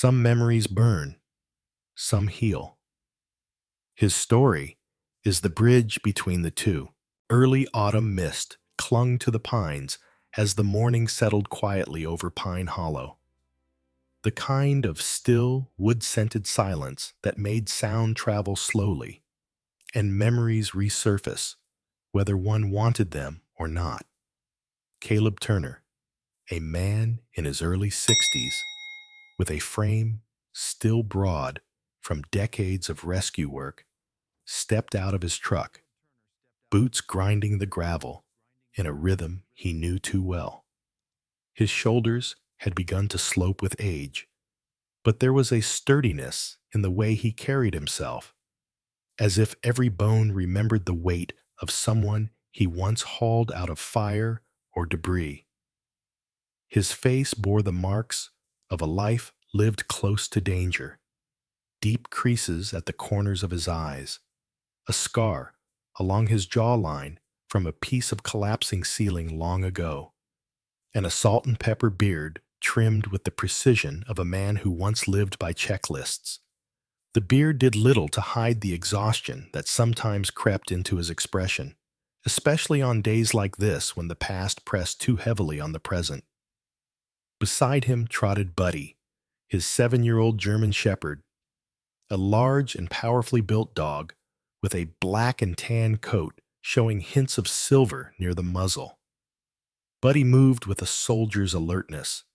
Some memories burn, some heal. His story is the bridge between the two. Early autumn mist clung to the pines as the morning settled quietly over Pine Hollow. The kind of still, wood-scented silence that made sound travel slowly, and memories resurface, whether one wanted them or not. Caleb Turner, a man in his early 60s, with a frame still broad from decades of rescue work, stepped out of his truck, boots grinding the gravel in a rhythm he knew too well. His shoulders had begun to slope with age, but there was a sturdiness in the way he carried himself, as if every bone remembered the weight of someone he once hauled out of fire or debris. His face bore the marks of a life lived close to danger, deep creases at the corners of his eyes, a scar along his jawline from a piece of collapsing ceiling long ago, and a salt and pepper beard trimmed with the precision of a man who once lived by checklists. The beard did little to hide the exhaustion that sometimes crept into his expression, especially on days like this when the past pressed too heavily on the present. Beside him trotted Buddy, his 7-year-old German Shepherd, a large and powerfully built dog with a black and tan coat showing hints of silver near the muzzle. Buddy moved with a soldier's alertness.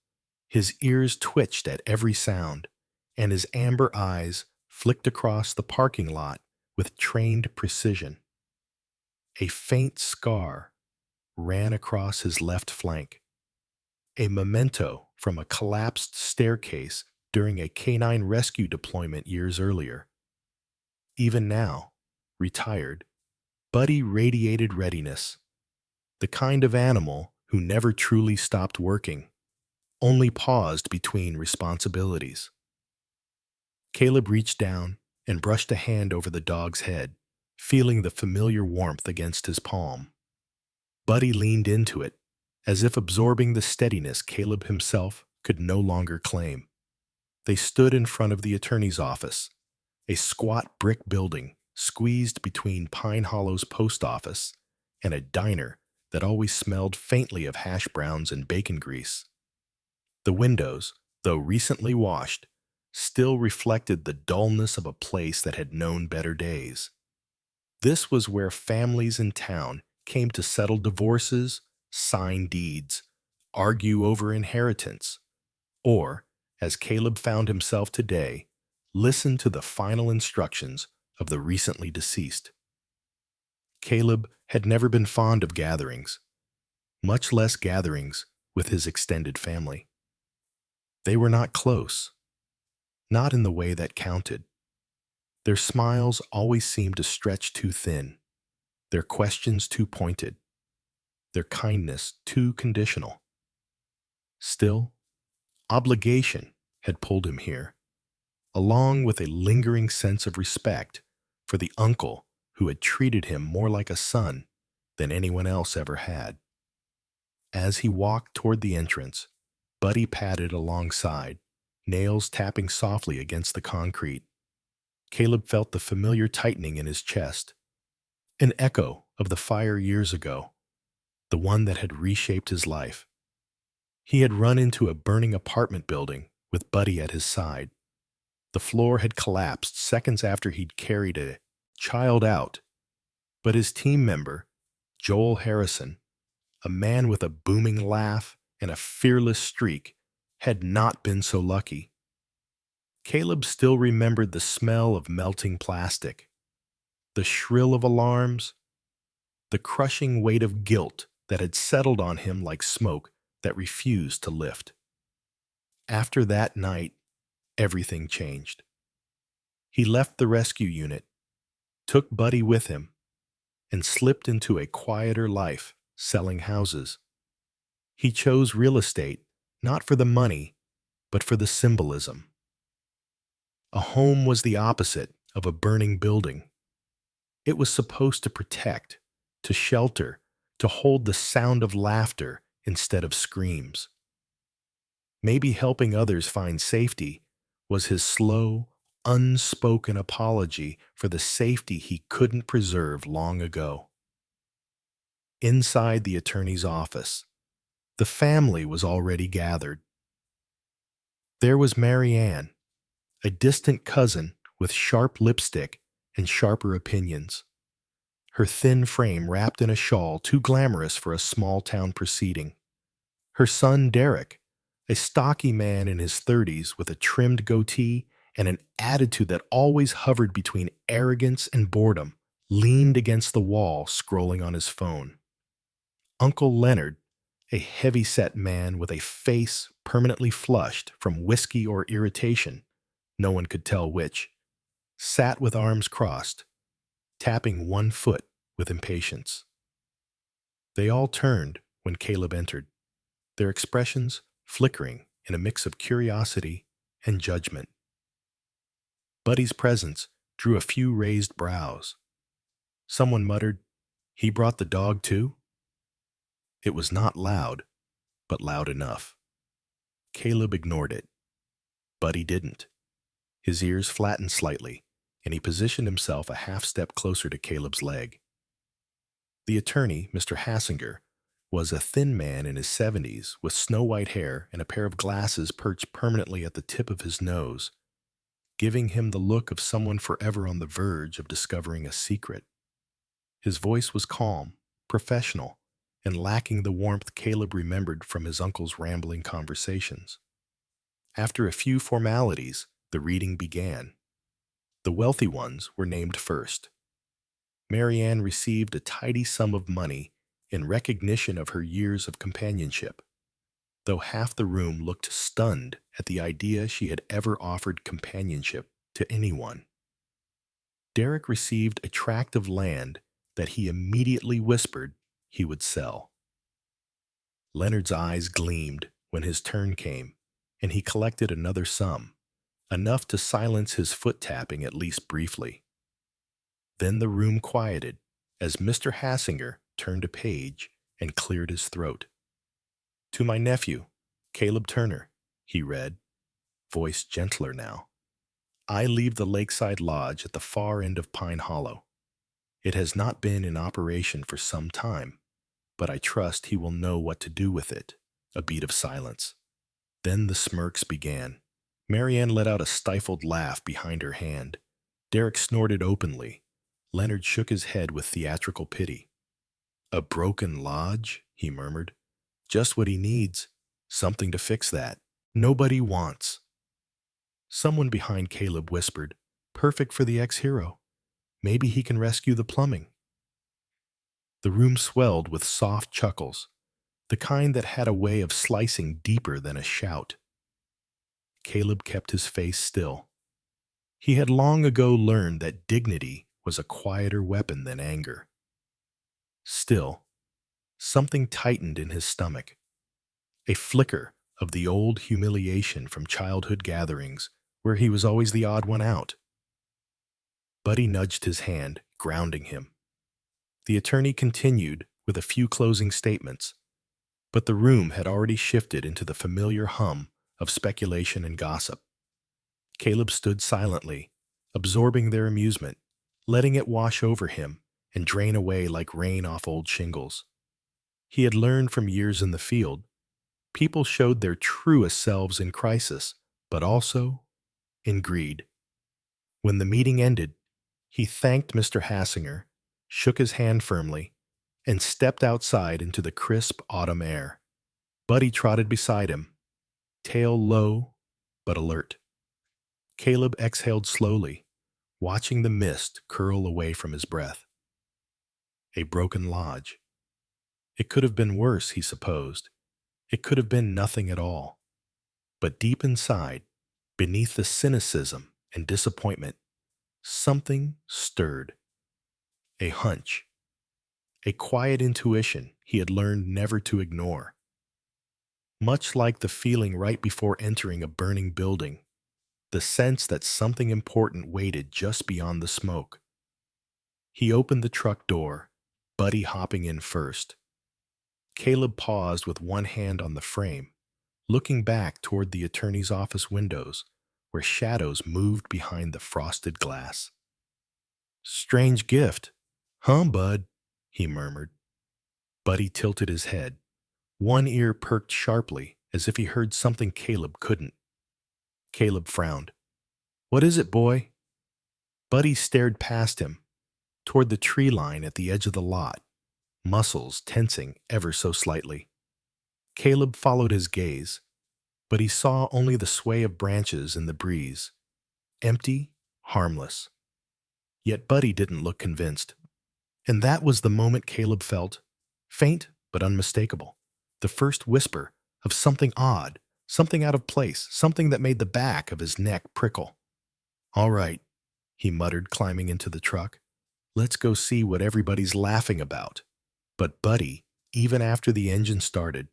His ears twitched at every sound, and his amber eyes flicked across the parking lot with trained precision. A faint scar ran across his left flank, a memento from a collapsed staircase during a canine rescue deployment years earlier. Even now, retired, Buddy radiated readiness, the kind of animal who never truly stopped working, only paused between responsibilities. Caleb reached down and brushed a hand over the dog's head, feeling the familiar warmth against his palm. Buddy leaned into it, as if absorbing the steadiness Caleb himself could no longer claim. They stood in front of the attorney's office, a squat brick building squeezed between Pine Hollow's post office and a diner that always smelled faintly of hash browns and bacon grease. The windows, though recently washed, still reflected the dullness of a place that had known better days. This was where families in town came to settle divorces, sign deeds, argue over inheritance, or, as Caleb found himself today, listen to the final instructions of the recently deceased. Caleb had never been fond of gatherings, much less gatherings with his extended family. They were not close, not in the way that counted. Their smiles always seemed to stretch too thin, their questions too pointed, their kindness too conditional. Still, obligation had pulled him here, along with a lingering sense of respect for the uncle who had treated him more like a son than anyone else ever had. As he walked toward the entrance, Buddy padded alongside, nails tapping softly against the concrete. Caleb felt the familiar tightening in his chest, an echo of the fire years ago, the one that had reshaped his life. He had run into a burning apartment building with Buddy at his side. The floor had collapsed seconds after he'd carried a child out, but his team member, Joel Harrison, a man with a booming laugh and a fearless streak, had not been so lucky. Caleb still remembered the smell of melting plastic, the shrill of alarms, the crushing weight of guilt that had settled on him like smoke that refused to lift. After that night, everything changed. He left the rescue unit, took Buddy with him, and slipped into a quieter life selling houses. He chose real estate not for the money, but for the symbolism. A home was the opposite of a burning building. It was supposed to protect, to shelter, to hold the sound of laughter instead of screams. Maybe helping others find safety was his slow, unspoken apology for the safety he couldn't preserve long ago. Inside the attorney's office, the family was already gathered. There was Mary Ann, a distant cousin with sharp lipstick and sharper opinions, her thin frame wrapped in a shawl too glamorous for a small-town proceeding. Her son Derek, a stocky man in his 30s with a trimmed goatee and an attitude that always hovered between arrogance and boredom, leaned against the wall scrolling on his phone. Uncle Leonard, a heavy-set man with a face permanently flushed from whiskey or irritation, no one could tell which, sat with arms crossed, tapping one foot with impatience. They all turned when Caleb entered, their expressions flickering in a mix of curiosity and judgment. Buddy's presence drew a few raised brows. Someone muttered, "He brought the dog too?" It was not loud, but loud enough. Caleb ignored it. Buddy didn't. His ears flattened slightly, and he positioned himself a half-step closer to Caleb's leg. The attorney, Mr. Hassinger, was a thin man in his 70s with snow-white hair and a pair of glasses perched permanently at the tip of his nose, giving him the look of someone forever on the verge of discovering a secret. His voice was calm, professional, and lacking the warmth Caleb remembered from his uncle's rambling conversations. After a few formalities, the reading began. The wealthy ones were named first. Mary Ann received a tidy sum of money in recognition of her years of companionship, though half the room looked stunned at the idea she had ever offered companionship to anyone. Derek received a tract of land that he immediately whispered he would sell. Leonard's eyes gleamed when his turn came, and he collected another sum, enough to silence his foot-tapping at least briefly. Then the room quieted as Mr. Hassinger turned a page and cleared his throat. "To my nephew, Caleb Turner," he read, voice gentler now. "I leave the Lakeside Lodge at the far end of Pine Hollow. It has not been in operation for some time, but I trust he will know what to do with it." A beat of silence. Then the smirks began. Mary Ann let out a stifled laugh behind her hand. Derek snorted openly. Leonard shook his head with theatrical pity. "A broken lodge?" he murmured. "Just what he needs. Something to fix that. Nobody wants." Someone behind Caleb whispered, "Perfect for the ex-hero. Maybe he can rescue the plumbing." The room swelled with soft chuckles, the kind that had a way of slicing deeper than a shout. Caleb kept his face still. He had long ago learned that dignity was a quieter weapon than anger. Still, something tightened in his stomach, a flicker of the old humiliation from childhood gatherings where he was always the odd one out. Buddy nudged his hand, grounding him. The attorney continued with a few closing statements, but the room had already shifted into the familiar hum of speculation and gossip. Caleb stood silently, absorbing their amusement, letting it wash over him and drain away like rain off old shingles. He had learned from years in the field, people showed their truest selves in crisis, but also in greed. When the meeting ended, he thanked Mr. Hassinger, shook his hand firmly, and stepped outside into the crisp autumn air. Buddy trotted beside him, tail low but alert. Caleb exhaled slowly, watching the mist curl away from his breath. A broken lodge. It could have been worse, he supposed. It could have been nothing at all. But deep inside, beneath the cynicism and disappointment, something stirred. A hunch. A quiet intuition he had learned never to ignore. Much like the feeling right before entering a burning building, the sense that something important waited just beyond the smoke. He opened the truck door, Buddy hopping in first. Caleb paused with one hand on the frame, looking back toward the attorney's office windows, where shadows moved behind the frosted glass. "Strange gift, huh, bud?" he murmured. Buddy tilted his head. One ear perked sharply, as if he heard something Caleb couldn't. Caleb frowned. "What is it, boy?" Buddy stared past him, toward the tree line at the edge of the lot, muscles tensing ever so slightly. Caleb followed his gaze, but he saw only the sway of branches in the breeze. Empty, harmless. Yet Buddy didn't look convinced. And that was the moment Caleb felt, faint but unmistakable, the first whisper of something odd, something out of place, something that made the back of his neck prickle. "All right," he muttered, climbing into the truck. "Let's go see what everybody's laughing about." But Buddy, even after the engine started,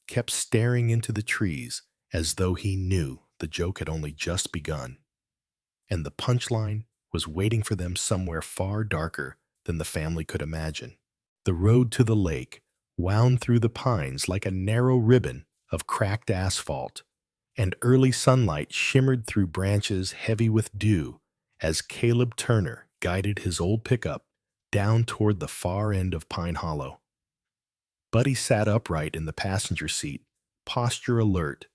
kept staring into the trees as though he knew the joke had only just begun. And the punchline was waiting for them somewhere far darker than the family could imagine. The road to the lake wound through the pines like a narrow ribbon of cracked asphalt, and early sunlight shimmered through branches heavy with dew as Caleb Turner guided his old pickup down toward the far end of Pine Hollow. Buddy sat upright in the passenger seat, posture alert,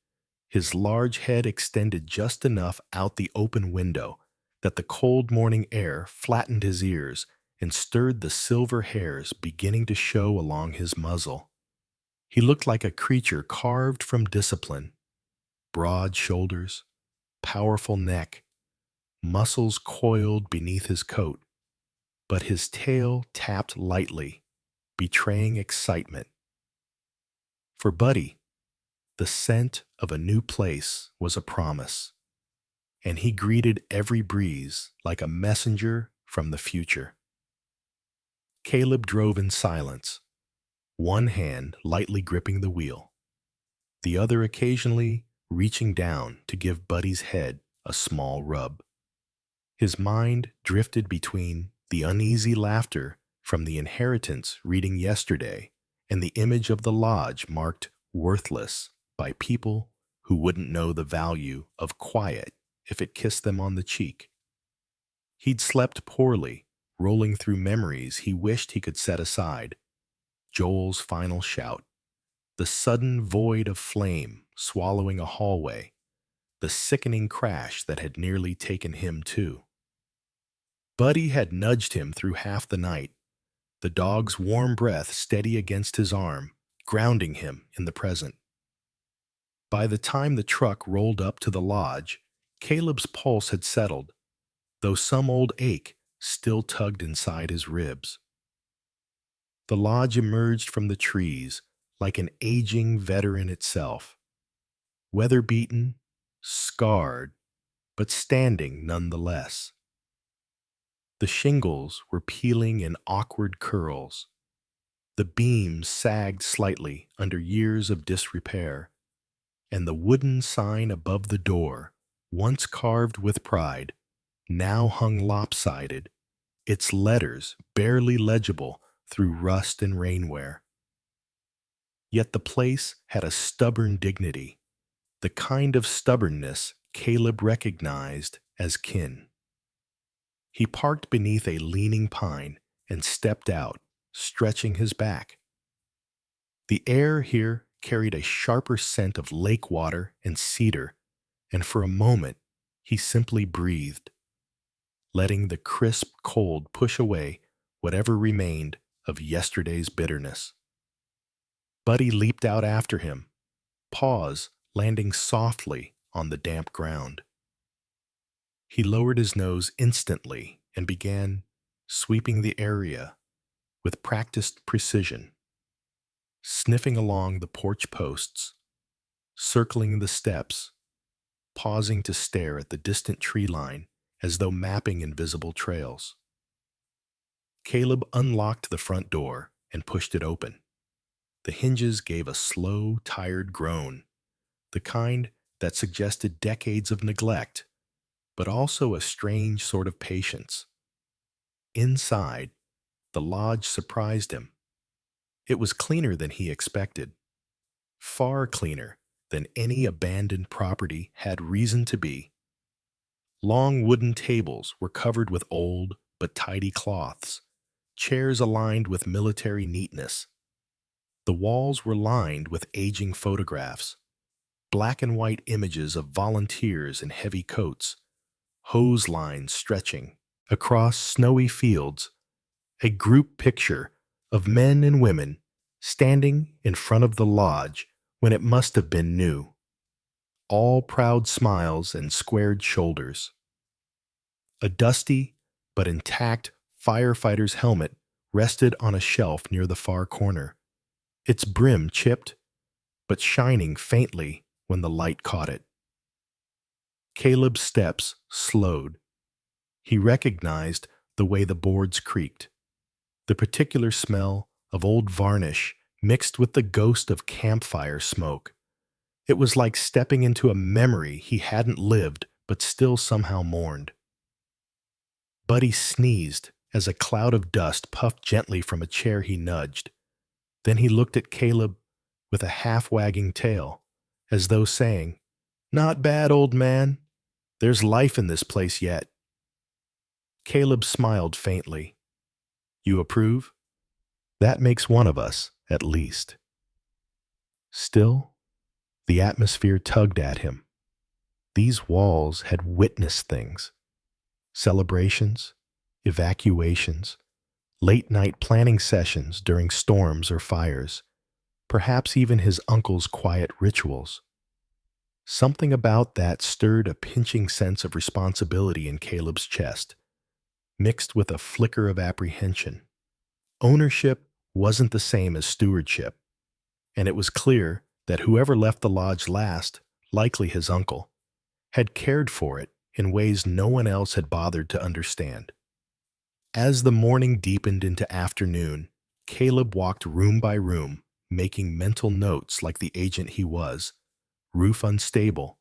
his large head extended just enough out the open window that the cold morning air flattened his ears and stirred the silver hairs beginning to show along his muzzle. He looked like a creature carved from discipline. Broad shoulders, powerful neck, muscles coiled beneath his coat, but his tail tapped lightly, betraying excitement. For Buddy, the scent of a new place was a promise, and he greeted every breeze like a messenger from the future. Caleb drove in silence, one hand lightly gripping the wheel, the other occasionally reaching down to give Buddy's head a small rub. His mind drifted between the uneasy laughter from the inheritance reading yesterday and the image of the lodge marked worthless by people who wouldn't know the value of quiet if it kissed them on the cheek. He'd slept poorly, rolling through memories he wished he could set aside. Joel's final shout, the sudden void of flame swallowing a hallway, the sickening crash that had nearly taken him too. Buddy had nudged him through half the night, the dog's warm breath steady against his arm, grounding him in the present. By the time the truck rolled up to the lodge, Caleb's pulse had settled, though some old ache still tugged inside his ribs. The lodge emerged from the trees like an aging veteran itself, weather-beaten, scarred, but standing nonetheless. The shingles were peeling in awkward curls. The beams sagged slightly under years of disrepair, and the wooden sign above the door, once carved with pride, now hung lopsided, its letters barely legible through rust and rainwear. Yet the place had a stubborn dignity, the kind of stubbornness Caleb recognized as kin. He parked beneath a leaning pine and stepped out, stretching his back. The air here carried a sharper scent of lake water and cedar, and for a moment he simply breathed, letting the crisp cold push away whatever remained of yesterday's bitterness. Buddy leaped out after him, paws landing softly on the damp ground. He lowered his nose instantly and began sweeping the area with practiced precision, sniffing along the porch posts, circling the steps, pausing to stare at the distant tree line as though mapping invisible trails. Caleb unlocked the front door and pushed it open. The hinges gave a slow, tired groan, the kind that suggested decades of neglect, but also a strange sort of patience. Inside, the lodge surprised him. It was cleaner than he expected, far cleaner than any abandoned property had reason to be. Long wooden tables were covered with old but tidy cloths, chairs aligned with military neatness. The walls were lined with aging photographs, black and white images of volunteers in heavy coats, hose lines stretching. Across snowy fields, a group picture of men and women standing in front of the lodge when it must have been new, all proud smiles and squared shoulders. A dusty but intact firefighter's helmet rested on a shelf near the far corner, its brim chipped but shining faintly when the light caught it. Caleb's steps slowed. He recognized the way the boards creaked, the particular smell of old varnish mixed with the ghost of campfire smoke. It was like stepping into a memory he hadn't lived but still somehow mourned. Buddy sneezed as a cloud of dust puffed gently from a chair he nudged. Then he looked at Caleb with a half-wagging tail, as though saying, "Not bad, old man. There's life in this place yet." Caleb smiled faintly. "You approve? That makes one of us, at least." Still, the atmosphere tugged at him. These walls had witnessed things. Celebrations, evacuations, late-night planning sessions during storms or fires, perhaps even his uncle's quiet rituals. Something about that stirred a pinching sense of responsibility in Caleb's chest, mixed with a flicker of apprehension. Ownership wasn't the same as stewardship, and it was clear that whoever left the lodge last, likely his uncle, had cared for it in ways no one else had bothered to understand. As the morning deepened into afternoon, Caleb walked room by room, making mental notes like the agent he was. Roof unstable,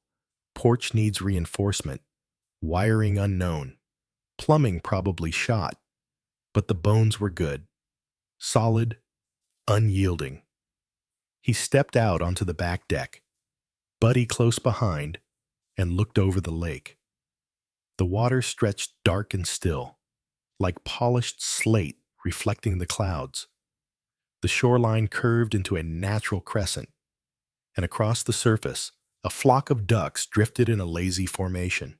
porch needs reinforcement, wiring unknown, plumbing probably shot, but the bones were good, solid, unyielding. He stepped out onto the back deck, Buddy close behind, and looked over the lake. The water stretched dark and still, like polished slate reflecting the clouds. The shoreline curved into a natural crescent, and across the surface, a flock of ducks drifted in a lazy formation.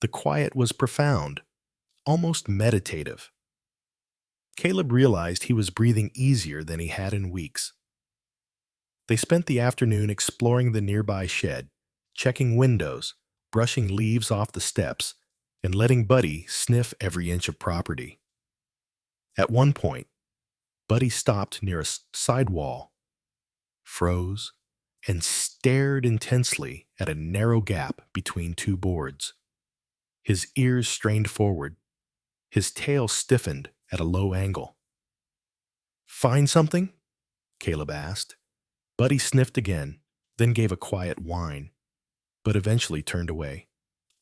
The quiet was profound, almost meditative. Caleb realized he was breathing easier than he had in weeks. They spent the afternoon exploring the nearby shed, checking windows, brushing leaves off the steps, and letting Buddy sniff every inch of property. At one point, Buddy stopped near a side wall, froze, and stared intensely at a narrow gap between two boards. His ears strained forward, his tail stiffened at a low angle. "Find something?" Caleb asked. Buddy sniffed again, then gave a quiet whine, but eventually turned away,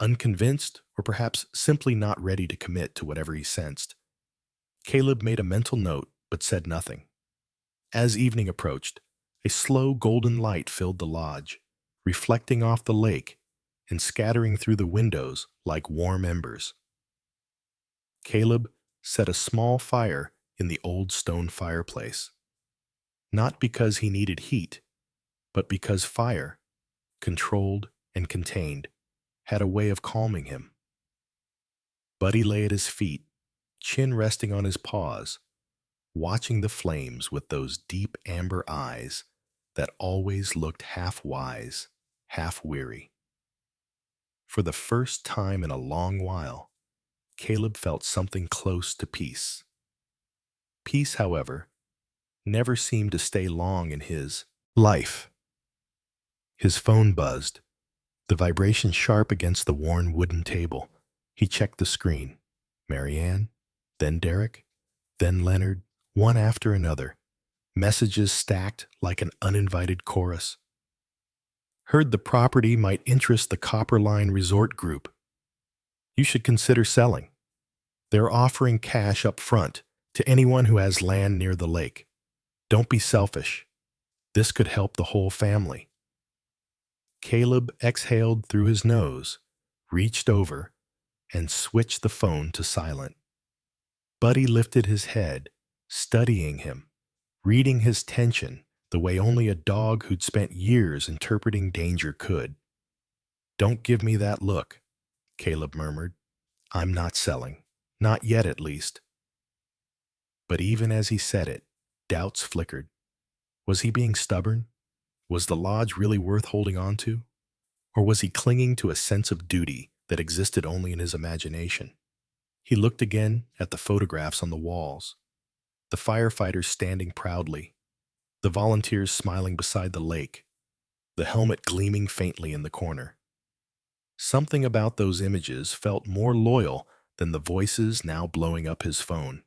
unconvinced or perhaps simply not ready to commit to whatever he sensed. Caleb made a mental note but said nothing. As evening approached, a slow golden light filled the lodge, reflecting off the lake and scattering through the windows like warm embers. Caleb set a small fire in the old stone fireplace, not because he needed heat, but because fire, controlled and contained, had a way of calming him. Buddy lay at his feet, chin resting on his paws, watching the flames with those deep amber eyes that always looked half wise, half weary. For the first time in a long while, Caleb felt something close to peace. Peace, however, never seemed to stay long in his life. His phone buzzed, the vibration sharp against the worn wooden table. He checked the screen. Marianne, then Derek, then Leonard, one after another. Messages stacked like an uninvited chorus. "Heard the property might interest the Copperline Resort Group. You should consider selling. They're offering cash up front to anyone who has land near the lake. Don't be selfish. This could help the whole family." Caleb exhaled through his nose, reached over, and switched the phone to silent. Buddy lifted his head, studying him, reading his tension the way only a dog who'd spent years interpreting danger could. "Don't give me that look," Caleb murmured. "I'm not selling. Not yet, at least." But even as he said it, doubts flickered. Was he being stubborn? Was the lodge really worth holding on to? Or was he clinging to a sense of duty that existed only in his imagination? He looked again at the photographs on the walls, the firefighters standing proudly, the volunteers smiling beside the lake, the helmet gleaming faintly in the corner. Something about those images felt more loyal than the voices now blowing up his phone.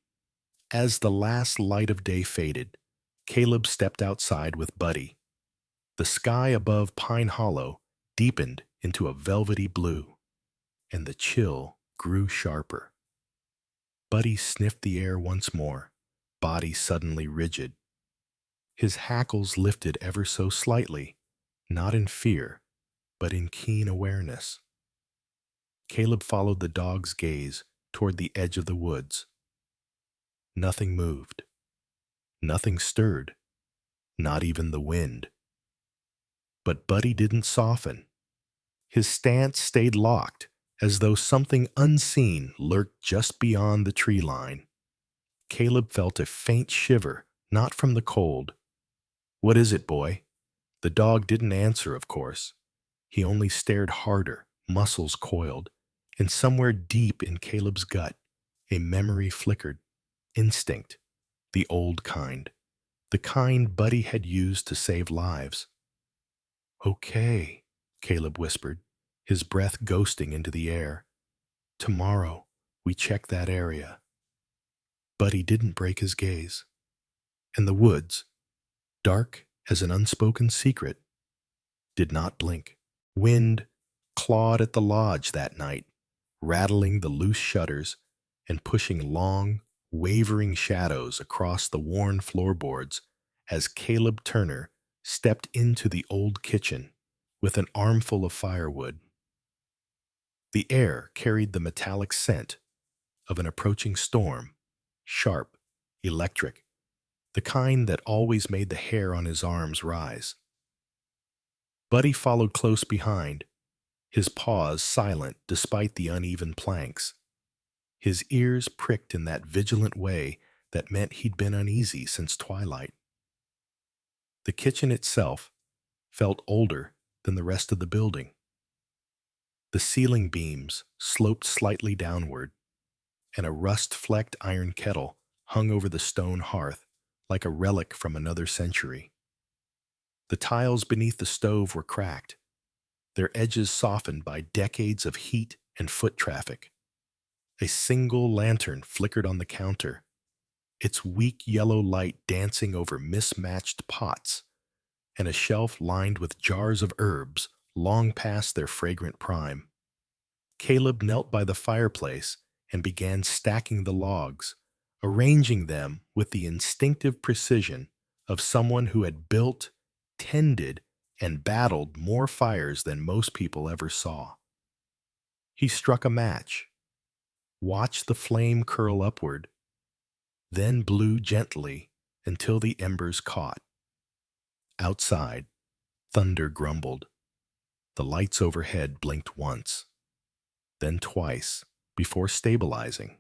As the last light of day faded, Caleb stepped outside with Buddy. The sky above Pine Hollow deepened into a velvety blue, and the chill grew sharper. Buddy sniffed the air once more, body suddenly rigid. His hackles lifted ever so slightly, not in fear, but in keen awareness. Caleb followed the dog's gaze toward the edge of the woods. Nothing moved. Nothing stirred, not even the wind. But Buddy didn't soften. His stance stayed locked, as though something unseen lurked just beyond the tree line. Caleb felt a faint shiver, not from the cold. "What is it, boy?" The dog didn't answer, of course. He only stared harder, muscles coiled, and somewhere deep in Caleb's gut, a memory flickered. Instinct. The old kind. The kind Buddy had used to save lives. "Okay," Caleb whispered, his breath ghosting into the air. "Tomorrow, we check that area." Buddy didn't break his gaze. And the woods, dark as an unspoken secret, did not blink. Wind clawed at the lodge that night, rattling the loose shutters and pushing long, wavering shadows across the worn floorboards as Caleb Turner stepped into the old kitchen with an armful of firewood. The air carried the metallic scent of an approaching storm, sharp, electric, the kind that always made the hair on his arms rise. Buddy followed close behind, his paws silent despite the uneven planks. His ears pricked in that vigilant way that meant he'd been uneasy since twilight. The kitchen itself felt older than the rest of the building. The ceiling beams sloped slightly downward, and a rust-flecked iron kettle hung over the stone hearth like a relic from another century. The tiles beneath the stove were cracked, their edges softened by decades of heat and foot traffic. A single lantern flickered on the counter, its weak yellow light dancing over mismatched pots, and a shelf lined with jars of herbs long past their fragrant prime. Caleb knelt by the fireplace and began stacking the logs, arranging them with the instinctive precision of someone who had built, tended, and battled more fires than most people ever saw. He struck a match, watched the flame curl upward, then blew gently until the embers caught. Outside, thunder grumbled. The lights overhead blinked once, then twice, before stabilizing.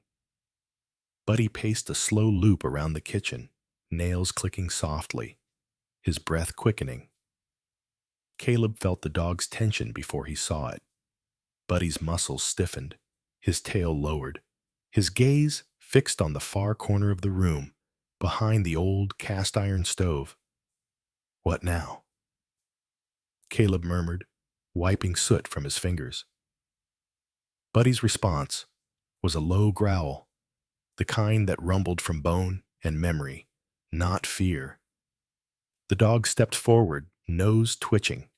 Buddy paced a slow loop around the kitchen, nails clicking softly, his breath quickening. Caleb felt the dog's tension before he saw it. Buddy's muscles stiffened, his tail lowered, his gaze fixed on the far corner of the room, behind the old cast-iron stove. "What now?" Caleb murmured, wiping soot from his fingers. Buddy's response was a low growl, the kind that rumbled from bone and memory, not fear. The dog stepped forward, nose twitching,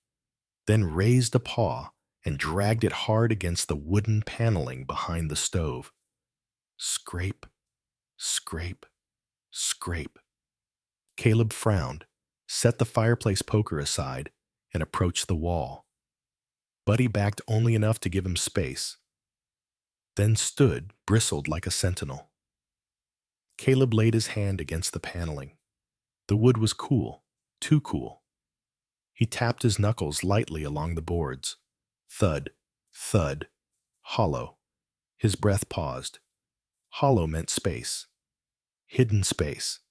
then raised a paw and dragged it hard against the wooden paneling behind the stove. Scrape, scrape, scrape. Caleb frowned, set the fireplace poker aside, and approached the wall. Buddy backed only enough to give him space, then stood, bristled like a sentinel. Caleb laid his hand against the paneling. The wood was cool, too cool. He tapped his knuckles lightly along the boards. Thud, thud, hollow. His breath paused. Hollow meant space. Hidden space.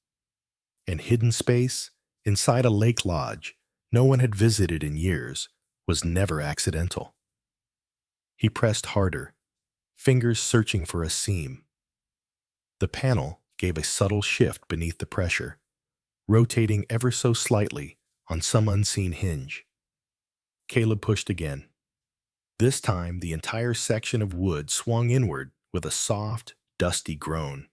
And hidden space, inside a lake lodge no one had visited in years, was never accidental. He pressed harder, fingers searching for a seam. The panel gave a subtle shift beneath the pressure, rotating ever so slightly on some unseen hinge. Caleb pushed again. This time, the entire section of wood swung inward with a soft, dusty groan.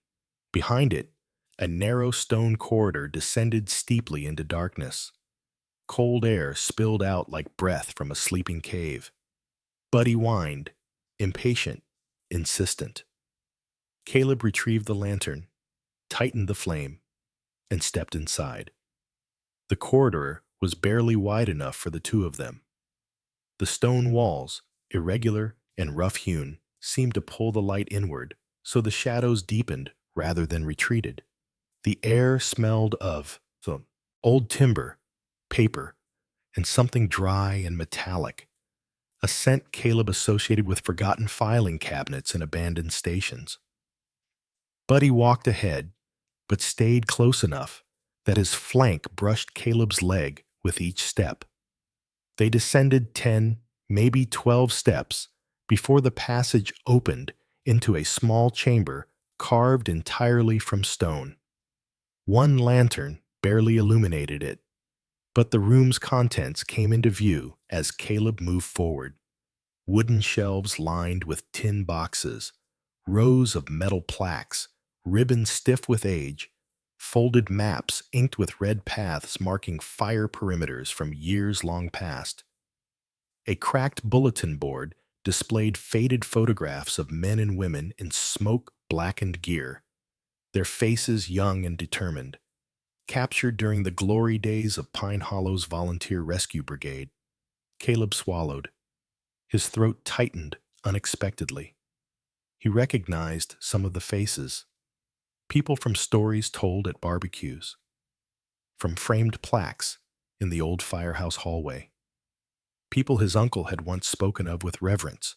Behind it, a narrow stone corridor descended steeply into darkness. Cold air spilled out like breath from a sleeping cave. Buddy whined, impatient, insistent. Caleb retrieved the lantern, tightened the flame, and stepped inside. The corridor was barely wide enough for the two of them. The stone walls, irregular and rough-hewn, seemed to pull the light inward, so the shadows deepened rather than retreated. The air smelled of old timber, paper, and something dry and metallic, a scent Caleb associated with forgotten filing cabinets and abandoned stations. Buddy walked ahead, but stayed close enough that his flank brushed Caleb's leg with each step. They descended 10, maybe 12 steps before the passage opened into a small chamber carved entirely from stone. One lantern barely illuminated it, but the room's contents came into view as Caleb moved forward. Wooden shelves lined with tin boxes, rows of metal plaques, ribbons stiff with age, folded maps inked with red paths marking fire perimeters from years long past. A cracked bulletin board displayed faded photographs of men and women in smoke-blackened gear, their faces young and determined, captured during the glory days of Pine Hollow's Volunteer Rescue Brigade. Caleb swallowed. His throat tightened unexpectedly. He recognized some of the faces. People from stories told at barbecues, from framed plaques in the old firehouse hallway. People his uncle had once spoken of with reverence.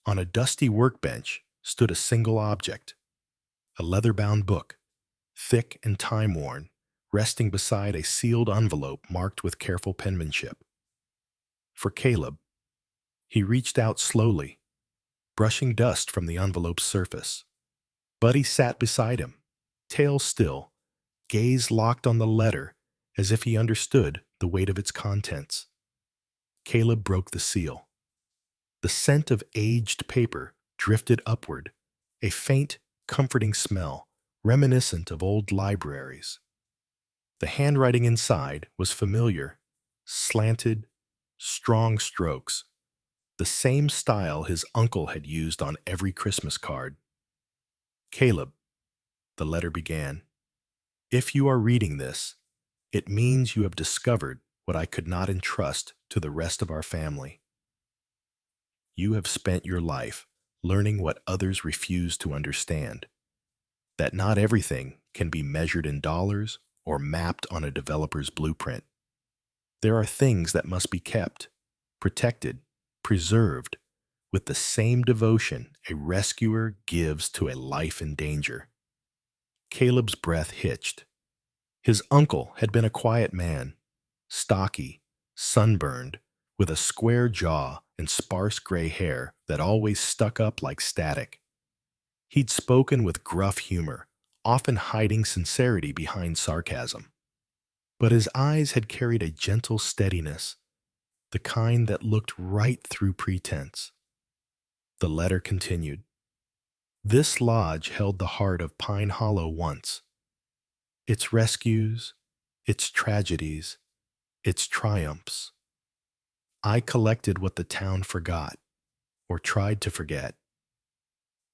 On a dusty workbench stood a single object, a leather-bound book, thick and time-worn, resting beside a sealed envelope marked with careful penmanship. For Caleb, he reached out slowly, brushing dust from the envelope's surface. Buddy sat beside him, tail still, gaze locked on the letter as if he understood the weight of its contents. Caleb broke the seal. The scent of aged paper drifted upward, a faint, comforting smell, reminiscent of old libraries. The handwriting inside was familiar, slanted, strong strokes, the same style his uncle had used on every Christmas card. Caleb, the letter began, if you are reading this, it means you have discovered what I could not entrust to the rest of our family. You have spent your life learning what others refuse to understand, that not everything can be measured in dollars or mapped on a developer's blueprint. There are things that must be kept, protected, preserved, with the same devotion a rescuer gives to a life in danger. Caleb's breath hitched. His uncle had been a quiet man, stocky, sunburned, with a square jaw and sparse gray hair that always stuck up like static. He'd spoken with gruff humor, often hiding sincerity behind sarcasm. But his eyes had carried a gentle steadiness, the kind that looked right through pretense. The letter continued. This lodge held the heart of Pine Hollow once. Its rescues, its tragedies, its triumphs. I collected what the town forgot, or tried to forget.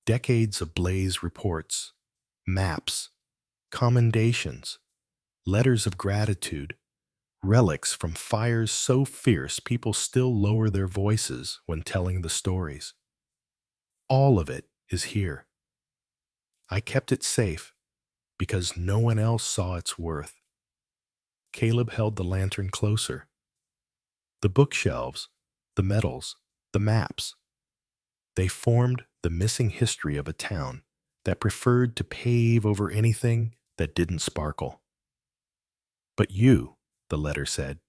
Decades of Blaze reports, maps, commendations, letters of gratitude, relics from fires so fierce people still lower their voices when telling the stories. All of it is here. I kept it safe because no one else saw its worth. Caleb held the lantern closer. The bookshelves, the medals, the maps, they formed the missing history of a town that preferred to pave over anything that didn't sparkle. But you, the letter said,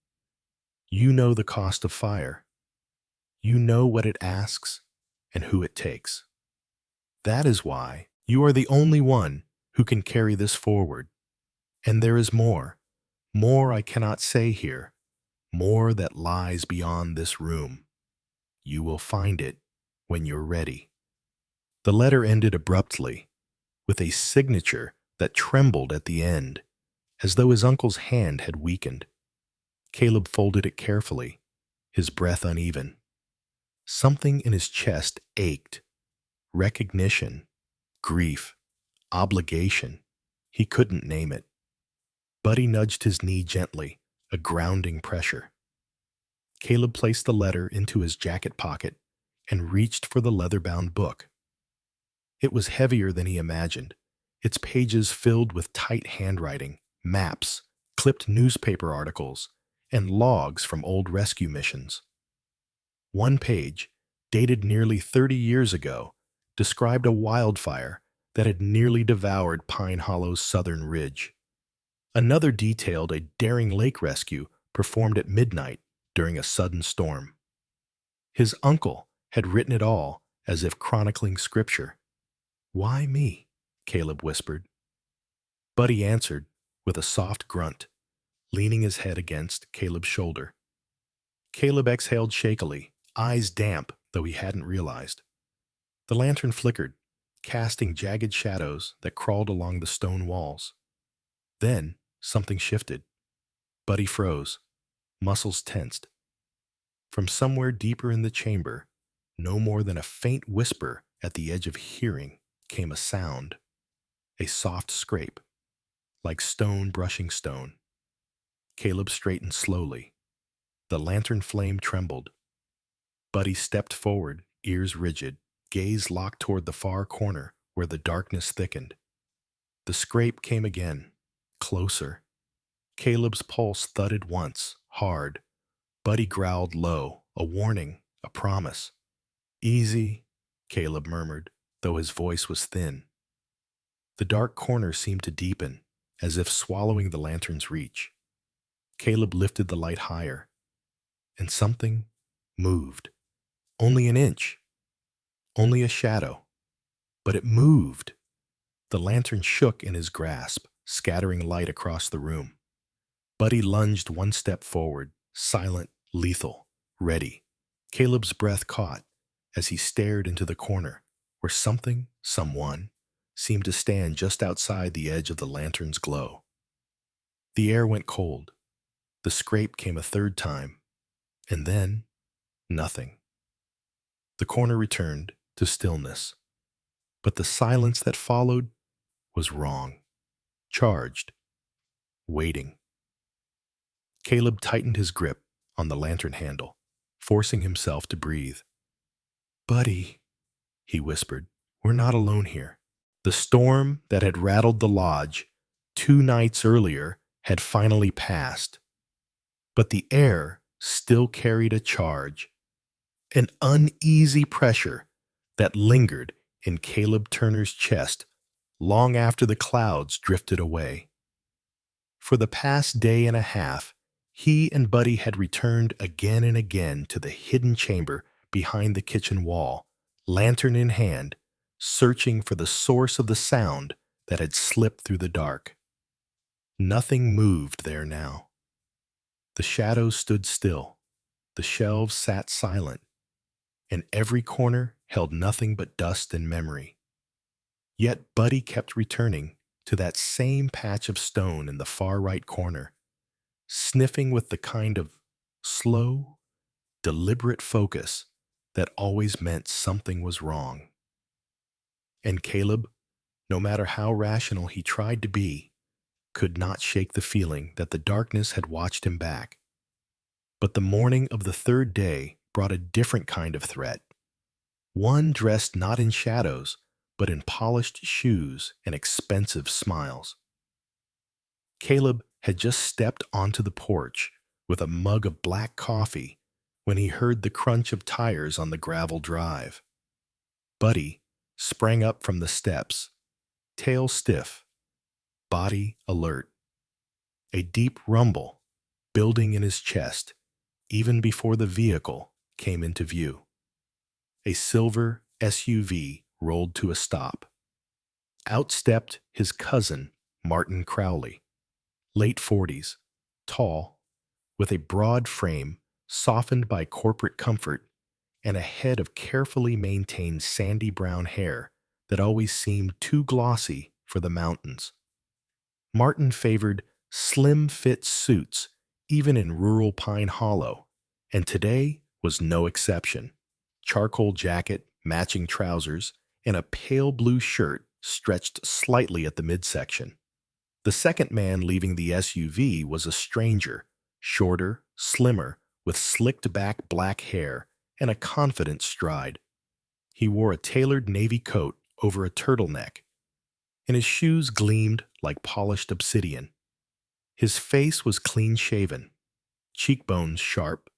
you know the cost of fire. You know what it asks and who it takes. That is why you are the only one who can carry this forward. And there is more I cannot say here, more that lies beyond this room. You will find it when you're ready. The letter ended abruptly, with a signature that trembled at the end, as though his uncle's hand had weakened. Caleb folded it carefully, his breath uneven. Something in his chest ached. Recognition, grief, obligation. He couldn't name it. Buddy nudged his knee gently, a grounding pressure. Caleb placed the letter into his jacket pocket and reached for the leather-bound book. It was heavier than he imagined, its pages filled with tight handwriting, maps, clipped newspaper articles, and logs from old rescue missions. One page, dated nearly 30 years ago, described a wildfire that had nearly devoured Pine Hollow's southern ridge. Another detailed a daring lake rescue performed at midnight during a sudden storm. His uncle had written it all as if chronicling scripture. "Why me?" Caleb whispered. Buddy answered with a soft grunt, leaning his head against Caleb's shoulder. Caleb exhaled shakily, eyes damp though he hadn't realized. The lantern flickered, casting jagged shadows that crawled along the stone walls. Then something shifted. Buddy froze, muscles tensed. From somewhere deeper in the chamber, no more than a faint whisper at the edge of hearing, came a sound, a soft scrape, like stone brushing stone. Caleb straightened slowly. The lantern flame trembled. Buddy stepped forward, ears rigid, gaze locked toward the far corner where the darkness thickened. The scrape came again, closer. Caleb's pulse thudded once, hard. Buddy growled low, a warning, a promise. "Easy," Caleb murmured, though his voice was thin. The dark corner seemed to deepen, as if swallowing the lantern's reach. Caleb lifted the light higher, and something moved. Only an inch. Only a shadow. But it moved. The lantern shook in his grasp, scattering light across the room. Buddy lunged one step forward, silent, lethal, ready. Caleb's breath caught as he stared into the corner, where something, someone, seemed to stand just outside the edge of the lantern's glow. The air went cold. The scrape came a third time, and then nothing. The corner returned to stillness, but the silence that followed was wrong, charged, waiting. Caleb tightened his grip on the lantern handle, forcing himself to breathe. "Buddy," he whispered, "we're not alone here." The storm that had rattled the lodge 2 nights earlier had finally passed, but the air still carried a charge, an uneasy pressure that lingered in Caleb Turner's chest long after the clouds drifted away. For the past day and a half, he and Buddy had returned again and again to the hidden chamber behind the kitchen wall, lantern in hand, searching for the source of the sound that had slipped through the dark. Nothing moved there now. The shadows stood still, the shelves sat silent, and every corner held nothing but dust and memory. Yet Buddy kept returning to that same patch of stone in the far right corner, sniffing with the kind of slow, deliberate focus that always meant something was wrong. And Caleb, no matter how rational he tried to be, could not shake the feeling that the darkness had watched him back. But the morning of the third day brought a different kind of threat, one dressed not in shadows, but in polished shoes and expensive smiles. Caleb had just stepped onto the porch with a mug of black coffee when he heard the crunch of tires on the gravel drive. Buddy sprang up from the steps, tail stiff, body alert. A deep rumble building in his chest even before the vehicle came into view. A silver SUV rolled to a stop. Out stepped his cousin, Martin Crowley, late 40s, tall, with a broad frame softened by corporate comfort and a head of carefully maintained sandy brown hair that always seemed too glossy for the mountains. Martin favored slim-fit suits even in rural Pine Hollow, and today was no exception. Charcoal jacket, matching trousers, and a pale blue shirt stretched slightly at the midsection. The second man leaving the SUV was a stranger, shorter, slimmer, with slicked-back black hair and a confident stride. He wore a tailored navy coat over a turtleneck, and his shoes gleamed like polished obsidian. His face was clean-shaven, cheekbones sharp,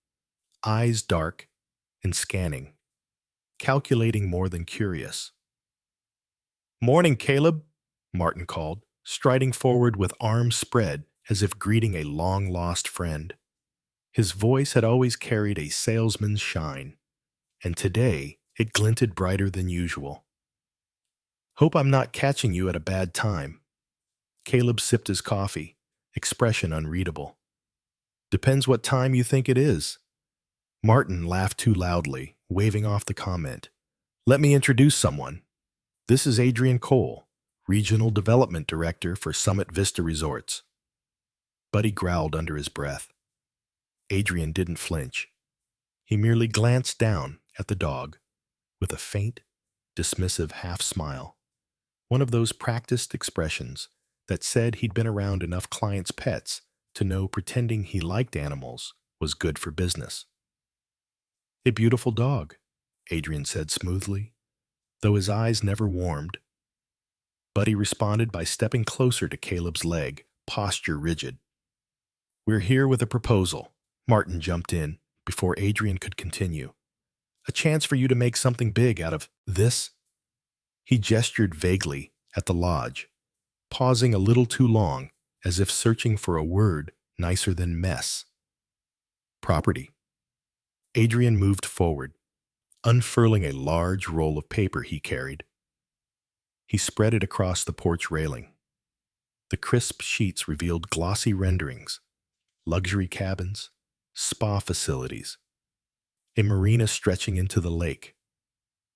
eyes dark and scanning, calculating more than curious. "Morning, Caleb," Martin called, striding forward with arms spread as if greeting a long-lost friend. His voice had always carried a salesman's shine, and today it glinted brighter than usual. "Hope I'm not catching you at a bad time." Caleb sipped his coffee, expression unreadable. "Depends what time you think it is." Martin laughed too loudly, waving off the comment. "Let me introduce someone. This is Adrian Cole, Regional Development Director for Summit Vista Resorts." Buddy growled under his breath. Adrian didn't flinch. He merely glanced down at the dog with a faint, dismissive half-smile, one of those practiced expressions that said he'd been around enough clients' pets to know pretending he liked animals was good for business. "A beautiful dog," Adrian said smoothly, though his eyes never warmed. Buddy responded by stepping closer to Caleb's leg, posture rigid. "We're here with a proposal," Martin jumped in before Adrian could continue. "A chance for you to make something big out of this." He gestured vaguely at the lodge, pausing a little too long as if searching for a word nicer than mess. "Property." Adrian moved forward, unfurling a large roll of paper he carried. He spread it across the porch railing. The crisp sheets revealed glossy renderings, luxury cabins, spa facilities, a marina stretching into the lake.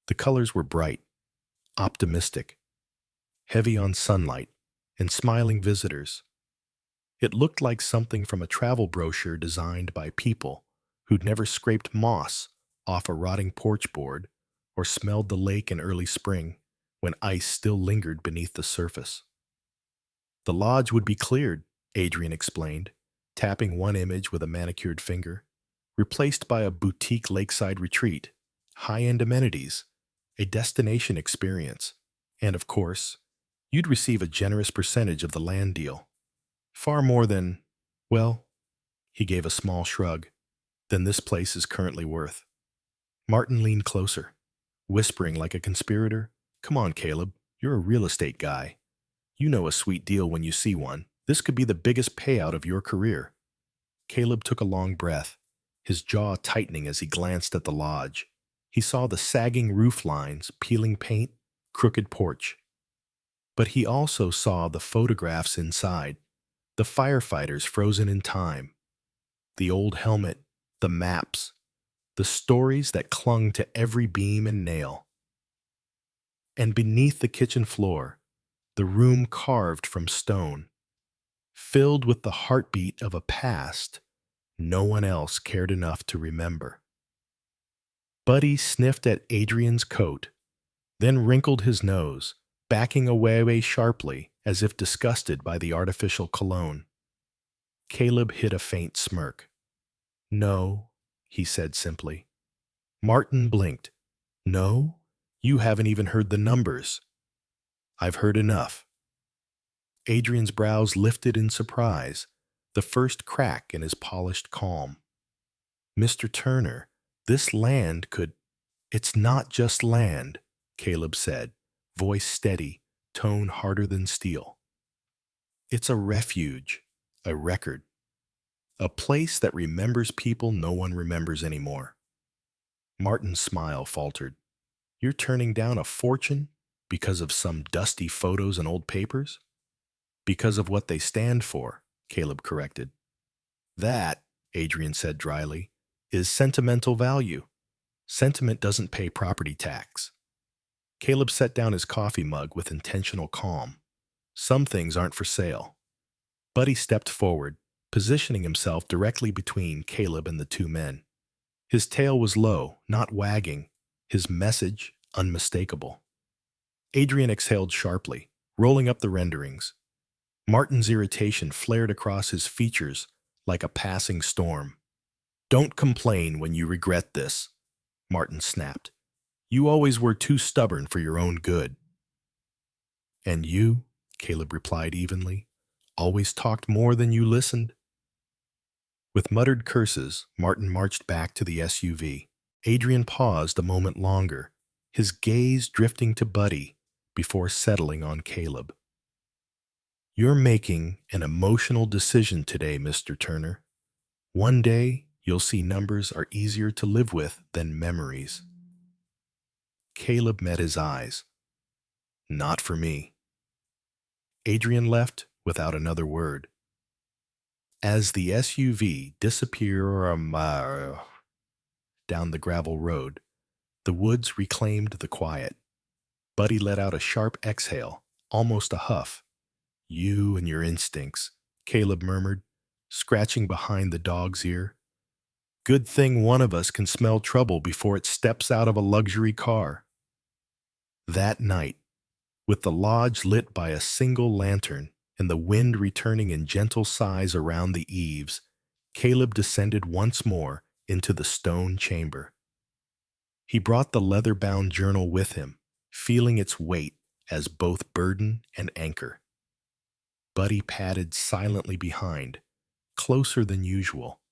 The colors were bright, optimistic, heavy on sunlight and smiling visitors. It looked like something from a travel brochure designed by people who'd never scraped moss off a rotting porch board or smelled the lake in early spring when ice still lingered beneath the surface. "The lodge would be cleared," Adrian explained, tapping one image with a manicured finger, "replaced by a boutique lakeside retreat, high-end amenities, a destination experience, and of course, you'd receive a generous percentage of the land deal. Far more than, well," he gave a small shrug, "than this place is currently worth." Martin leaned closer, whispering like a conspirator, "Come on, Caleb, you're a real estate guy. You know a sweet deal when you see one. This could be the biggest payout of your career." Caleb took a long breath, his jaw tightening as he glanced at the lodge. He saw the sagging roof lines, peeling paint, crooked porch. But he also saw the photographs inside, the firefighters frozen in time, the old helmet, the maps, the stories that clung to every beam and nail. And beneath the kitchen floor, the room carved from stone, filled with the heartbeat of a past no one else cared enough to remember. Buddy sniffed at Adrian's coat, then wrinkled his nose, backing away sharply as if disgusted by the artificial cologne. Caleb hid a faint smirk. "No," he said simply. Martin blinked. "No? You haven't even heard the numbers." "I've heard enough." Adrian's brows lifted in surprise, the first crack in his polished calm. "Mr. Turner, this land could—" "It's not just land," Caleb said, voice steady, tone harder than steel. "It's a refuge, a record, a place that remembers people no one remembers anymore." Martin's smile faltered. "You're turning down a fortune because of some dusty photos and old papers?" "Because of what they stand for," Caleb corrected. "That," Adrian said dryly, "is sentimental value. Sentiment doesn't pay property tax." Caleb set down his coffee mug with intentional calm. "Some things aren't for sale." Buddy stepped forward, positioning himself directly between Caleb and the two men. His tail was low, not wagging, his message unmistakable. Adrian exhaled sharply, rolling up the renderings. Martin's irritation flared across his features like a passing storm. "Don't complain when you regret this," Martin snapped. "You always were too stubborn for your own good." "And you," Caleb replied evenly, "always talked more than you listened." With muttered curses, Martin marched back to the SUV. Adrian paused a moment longer, his gaze drifting to Buddy before settling on Caleb. "You're making an emotional decision today, Mr. Turner. One day, you'll see numbers are easier to live with than memories." Caleb met his eyes. "Not for me." Adrian left without another word. As the SUV disappeared down the gravel road, the woods reclaimed the quiet. Buddy let out a sharp exhale, almost a huff. "You and your instincts," Caleb murmured, scratching behind the dog's ear. "Good thing one of us can smell trouble before it steps out of a luxury car." That night, with the lodge lit by a single lantern and the wind returning in gentle sighs around the eaves, Caleb descended once more into the stone chamber. He brought the leather-bound journal with him, feeling its weight as both burden and anchor. Buddy padded silently behind, closer than usual,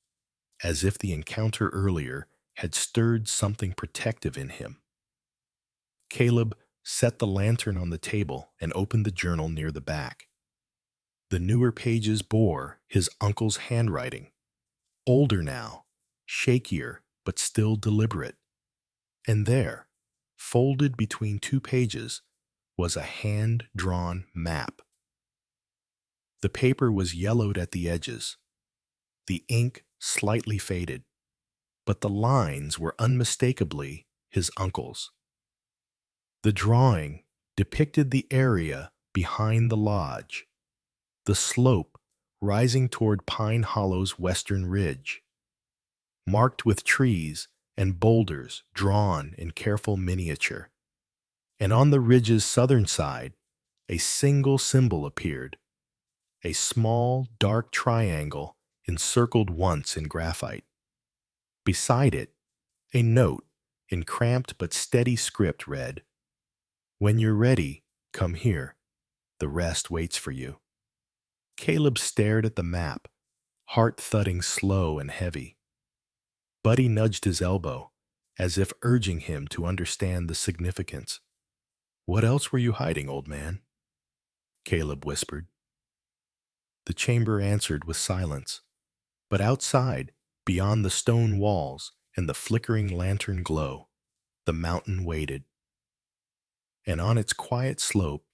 as if the encounter earlier had stirred something protective in him. Caleb set the lantern on the table and opened the journal near the back. The newer pages bore his uncle's handwriting, older now, shakier but still deliberate. And there, folded between two pages, was a hand-drawn map. The paper was yellowed at the edges, the ink slightly faded, but the lines were unmistakably his uncle's. The drawing depicted the area behind the lodge, the slope rising toward Pine Hollow's western ridge, marked with trees and boulders drawn in careful miniature. And on the ridge's southern side, a single symbol appeared, a small, dark triangle encircled once in graphite. Beside it, a note in cramped but steady script read, "When you're ready, come here. The rest waits for you." Caleb stared at the map, heart thudding slow and heavy. Buddy nudged his elbow, as if urging him to understand the significance. "What else were you hiding, old man?" Caleb whispered. The chamber answered with silence, but outside, beyond the stone walls and the flickering lantern glow, the mountain waited. And on its quiet slope,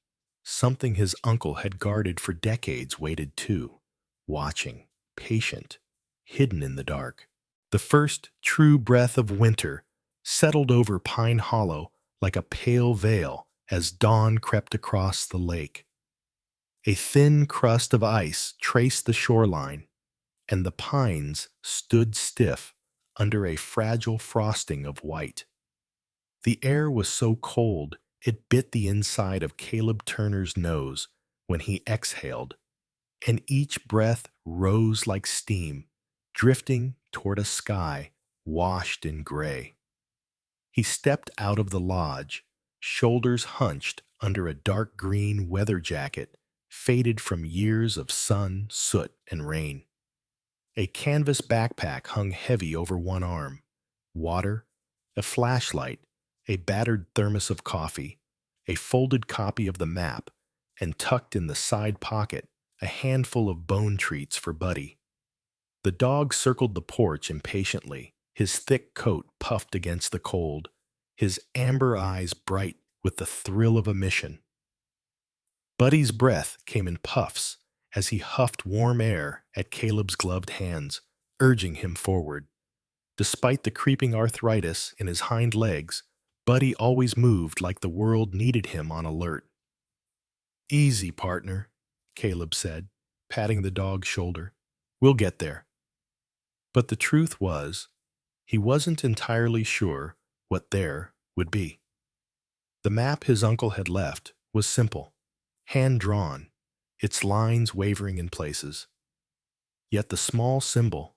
something his uncle had guarded for decades waited too, watching, patient, hidden in the dark. The first true breath of winter settled over Pine Hollow like a pale veil as dawn crept across the lake. A thin crust of ice traced the shoreline, and the pines stood stiff under a fragile frosting of white. The air was so cold it bit the inside of Caleb Turner's nose, when he exhaled, and each breath rose like steam, drifting toward a sky washed in gray. He stepped out of the lodge, shoulders hunched under a dark green weather jacket faded from years of sun, soot, and rain. A canvas backpack hung heavy over one arm. Water, a flashlight, a battered thermos of coffee, a folded copy of the map, and tucked in the side pocket, a handful of bone treats for Buddy. The dog circled the porch impatiently, his thick coat puffed against the cold, his amber eyes bright with the thrill of a mission. Buddy's breath came in puffs as he huffed warm air at Caleb's gloved hands, urging him forward. Despite the creeping arthritis in his hind legs, Buddy always moved like the world needed him on alert. "Easy, partner," Caleb said, patting the dog's shoulder. "We'll get there." But the truth was, he wasn't entirely sure what there would be. The map his uncle had left was simple, hand-drawn, its lines wavering in places. Yet the small symbol,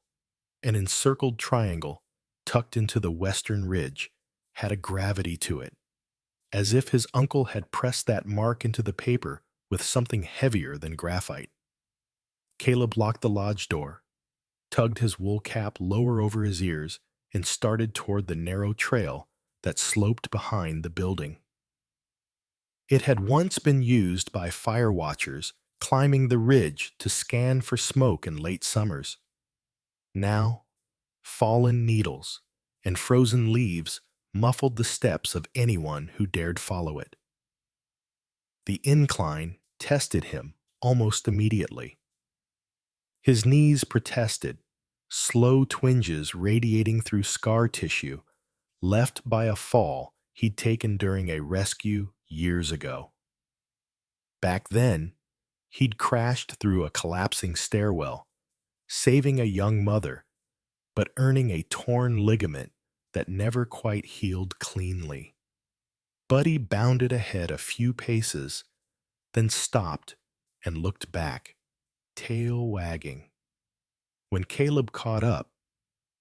an encircled triangle tucked into the western ridge, had a gravity to it, as if his uncle had pressed that mark into the paper with something heavier than graphite. Caleb locked the lodge door, tugged his wool cap lower over his ears, and started toward the narrow trail that sloped behind the building. It had once been used by fire watchers climbing the ridge to scan for smoke in late summers. Now, fallen needles and frozen leaves muffled the steps of anyone who dared follow it. The incline tested him almost immediately. His knees protested, slow twinges radiating through scar tissue left by a fall he'd taken during a rescue years ago. Back then, he'd crashed through a collapsing stairwell, saving a young mother, but earning a torn ligament that never quite healed cleanly. Buddy bounded ahead a few paces, then stopped and looked back, tail wagging. When Caleb caught up,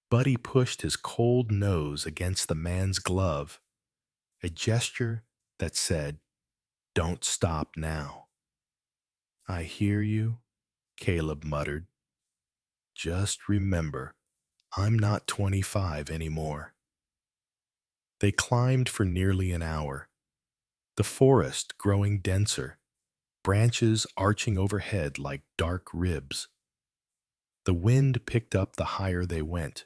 Buddy pushed his cold nose against the man's glove, a gesture that said, "Don't stop now." "I hear you," Caleb muttered. "Just remember, I'm not 25 anymore." They climbed for nearly an hour, the forest growing denser, branches arching overhead like dark ribs. The wind picked up the higher they went,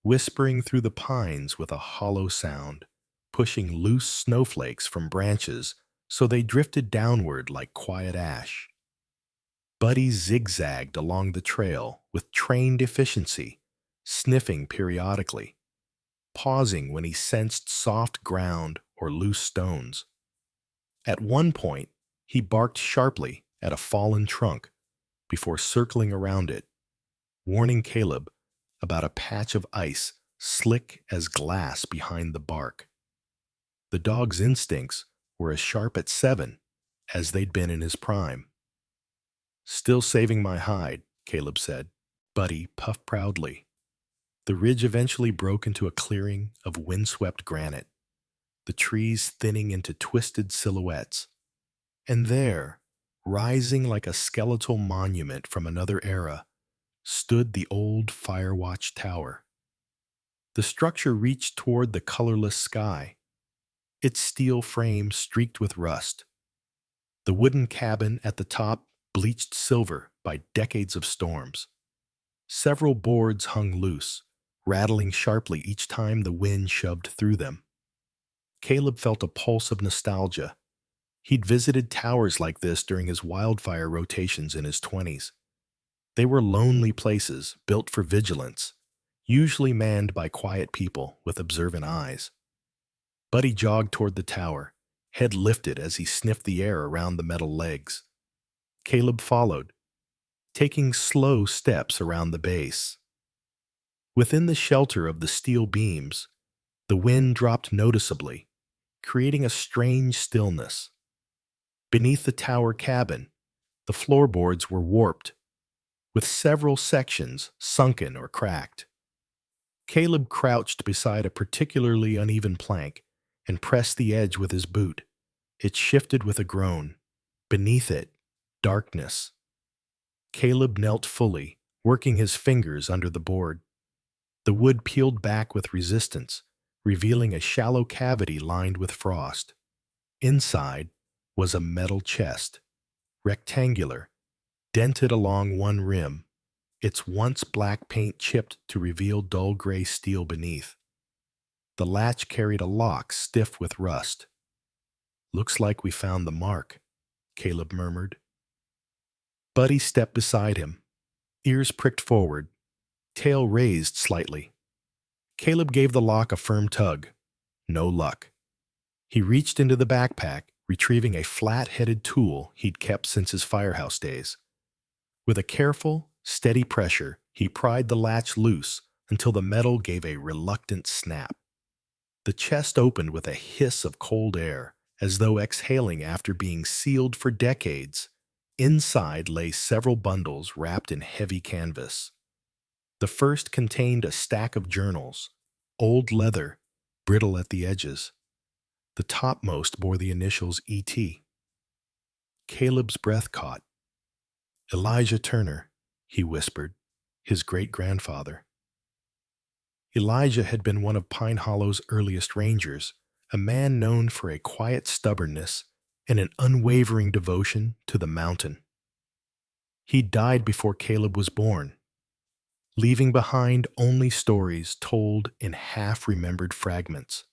whispering through the pines with a hollow sound, pushing loose snowflakes from branches so they drifted downward like quiet ash. Buddy zigzagged along the trail with trained efficiency, sniffing periodically, pausing when he sensed soft ground or loose stones. At one point, he barked sharply at a fallen trunk before circling around it, warning Caleb about a patch of ice slick as glass behind the bark. The dog's instincts were as sharp at 7 as they'd been in his prime. "Still saving my hide," Caleb said. Buddy puffed proudly. The ridge eventually broke into a clearing of windswept granite, the trees thinning into twisted silhouettes. And there, rising like a skeletal monument from another era, stood the old Firewatch Tower. The structure reached toward the colorless sky, its steel frame streaked with rust. The wooden cabin at the top bleached silver by decades of storms. Several boards hung loose, rattling sharply each time the wind shoved through them. Caleb felt a pulse of nostalgia. He'd visited towers like this during his wildfire rotations in his 20s. They were lonely places built for vigilance, usually manned by quiet people with observant eyes. Buddy jogged toward the tower, head lifted as he sniffed the air around the metal legs. Caleb followed, taking slow steps around the base. Within the shelter of the steel beams, the wind dropped noticeably, creating a strange stillness. Beneath the tower cabin, the floorboards were warped, with several sections sunken or cracked. Caleb crouched beside a particularly uneven plank and pressed the edge with his boot. It shifted with a groan. Beneath it, darkness. Caleb knelt fully, working his fingers under the board. The wood peeled back with resistance, revealing a shallow cavity lined with frost. Inside was a metal chest, rectangular, dented along one rim, its once black paint chipped to reveal dull gray steel beneath. The latch carried a lock stiff with rust. "Looks like we found the mark," Caleb murmured. Buddy stepped beside him, ears pricked forward, tail raised slightly. Caleb gave the lock a firm tug. No luck. He reached into the backpack, retrieving a flat-headed tool he'd kept since his firehouse days. With a careful, steady pressure, he pried the latch loose until the metal gave a reluctant snap. The chest opened with a hiss of cold air, as though exhaling after being sealed for decades. Inside lay several bundles wrapped in heavy canvas. The first contained a stack of journals, old leather, brittle at the edges. The topmost bore the initials E.T. Caleb's breath caught. "Elijah Turner," he whispered, his great-grandfather. Elijah had been one of Pine Hollow's earliest rangers, a man known for a quiet stubbornness and an unwavering devotion to the mountain. He died before Caleb was born, leaving behind only stories told in half-remembered fragments.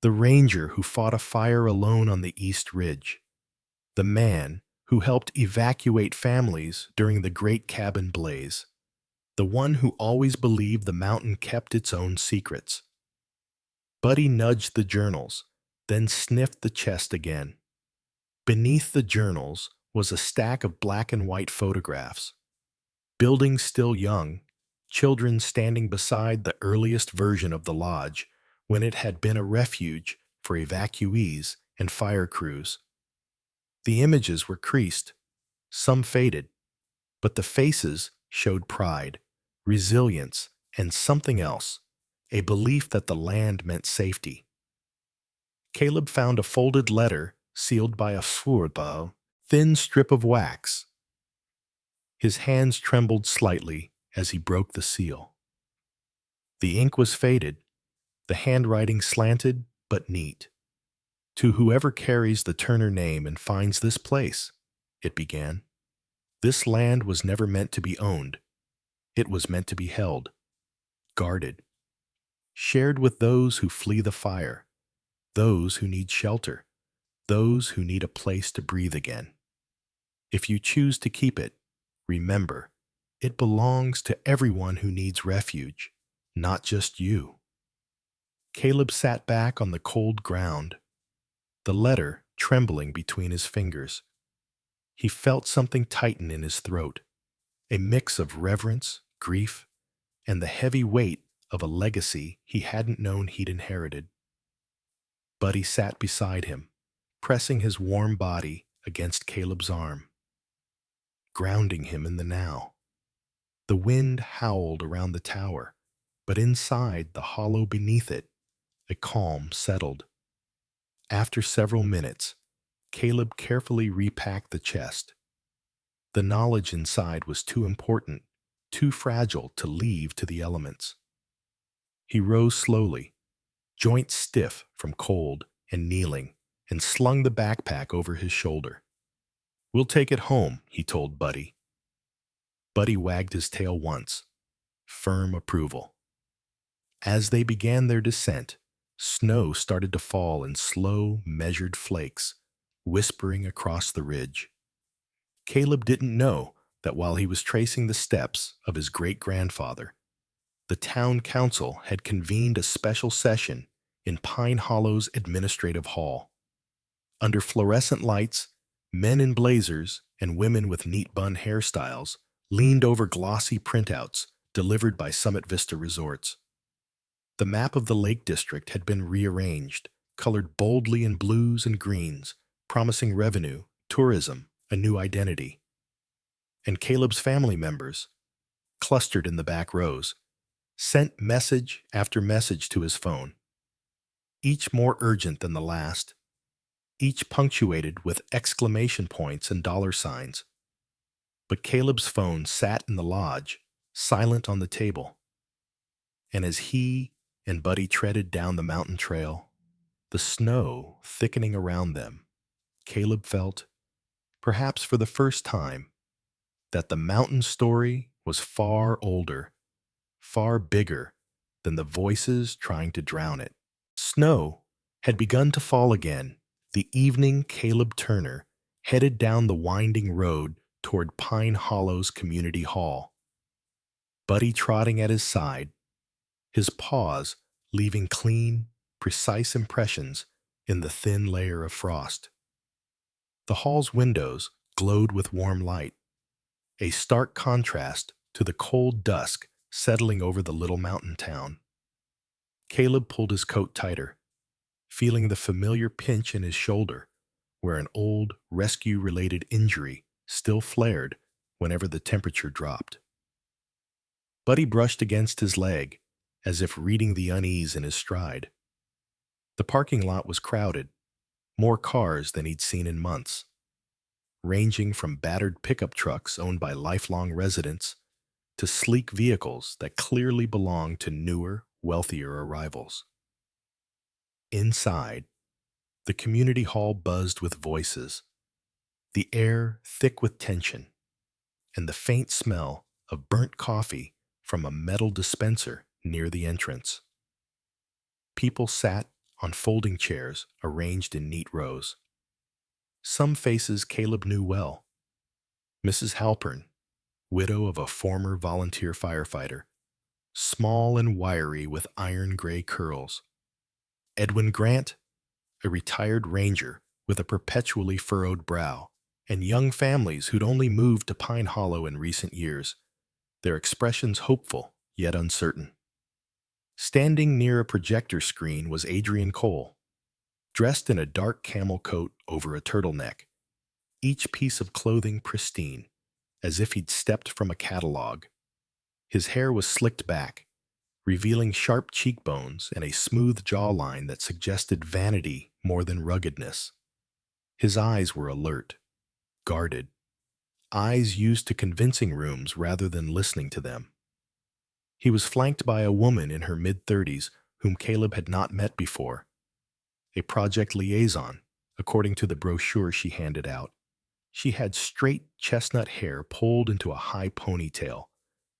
The ranger who fought a fire alone on the East Ridge. The man who helped evacuate families during the Great Cabin Blaze. The one who always believed the mountain kept its own secrets. Buddy nudged the journals, then sniffed the chest again. Beneath the journals was a stack of black and white photographs. Buildings still young, children standing beside the earliest version of the lodge when it had been a refuge for evacuees and fire crews. The images were creased, some faded, but the faces showed pride, resilience, and something else, a belief that the land meant safety. Caleb found a folded letter sealed by a thin strip of wax. His hands trembled slightly as he broke the seal. The ink was faded, the handwriting slanted but neat. "To whoever carries the Turner name and finds this place," it began. "This land was never meant to be owned. It was meant to be held, guarded, shared with those who flee the fire, those who need shelter, those who need a place to breathe again. If you choose to keep it, remember, it belongs to everyone who needs refuge, not just you." Caleb sat back on the cold ground, the letter trembling between his fingers. He felt something tighten in his throat, a mix of reverence, grief, and the heavy weight of a legacy he hadn't known he'd inherited. Buddy sat beside him, pressing his warm body against Caleb's arm, grounding him in the now. The wind howled around the tower, but inside the hollow beneath it, a calm settled. After several minutes, Caleb carefully repacked the chest. The knowledge inside was too important, too fragile to leave to the elements. He rose slowly, joints stiff from cold and kneeling, and slung the backpack over his shoulder. "We'll take it home," he told Buddy. Buddy wagged his tail once, firm approval. As they began their descent, snow started to fall in slow, measured flakes, whispering across the ridge. Caleb didn't know that while he was tracing the steps of his great-grandfather, the town council had convened a special session in Pine Hollow's administrative hall. Under fluorescent lights, men in blazers and women with neat bun hairstyles leaned over glossy printouts delivered by Summit Vista Resorts. The map of the Lake District had been rearranged, colored boldly in blues and greens, promising revenue, tourism, a new identity. And Caleb's family members, clustered in the back rows, sent message after message to his phone, each more urgent than the last, each punctuated with exclamation points and dollar signs. But Caleb's phone sat in the lodge, silent on the table. And as he and Buddy treaded down the mountain trail, the snow thickening around them, Caleb felt, perhaps for the first time, that the mountain story was far older, far bigger than the voices trying to drown it. Snow had begun to fall again the evening Caleb Turner headed down the winding road toward Pine Hollow's community hall. Buddy trotting at his side, his paws leaving clean, precise impressions in the thin layer of frost. The hall's windows glowed with warm light, a stark contrast to the cold dusk settling over the little mountain town. Caleb pulled his coat tighter, feeling the familiar pinch in his shoulder where an old rescue-related injury still flared whenever the temperature dropped. Buddy brushed against his leg, as if reading the unease in his stride. The parking lot was crowded, more cars than he'd seen in months, ranging from battered pickup trucks owned by lifelong residents to sleek vehicles that clearly belonged to newer, wealthier arrivals. Inside, the community hall buzzed with voices, the air thick with tension, and the faint smell of burnt coffee from a metal dispenser near the entrance. People sat on folding chairs arranged in neat rows. Some faces Caleb knew well. Mrs. Halpern, widow of a former volunteer firefighter, small and wiry with iron-gray curls. Edwin Grant, a retired ranger with a perpetually furrowed brow, and young families who'd only moved to Pine Hollow in recent years, their expressions hopeful yet uncertain. Standing near a projector screen was Adrian Cole, dressed in a dark camel coat over a turtleneck, each piece of clothing pristine, as if he'd stepped from a catalog. His hair was slicked back, revealing sharp cheekbones and a smooth jawline that suggested vanity more than ruggedness. His eyes were alert, guarded, eyes used to convincing rooms rather than listening to them. He was flanked by a woman in her mid-30s whom Caleb had not met before, a project liaison, according to the brochure she handed out. She had straight chestnut hair pulled into a high ponytail,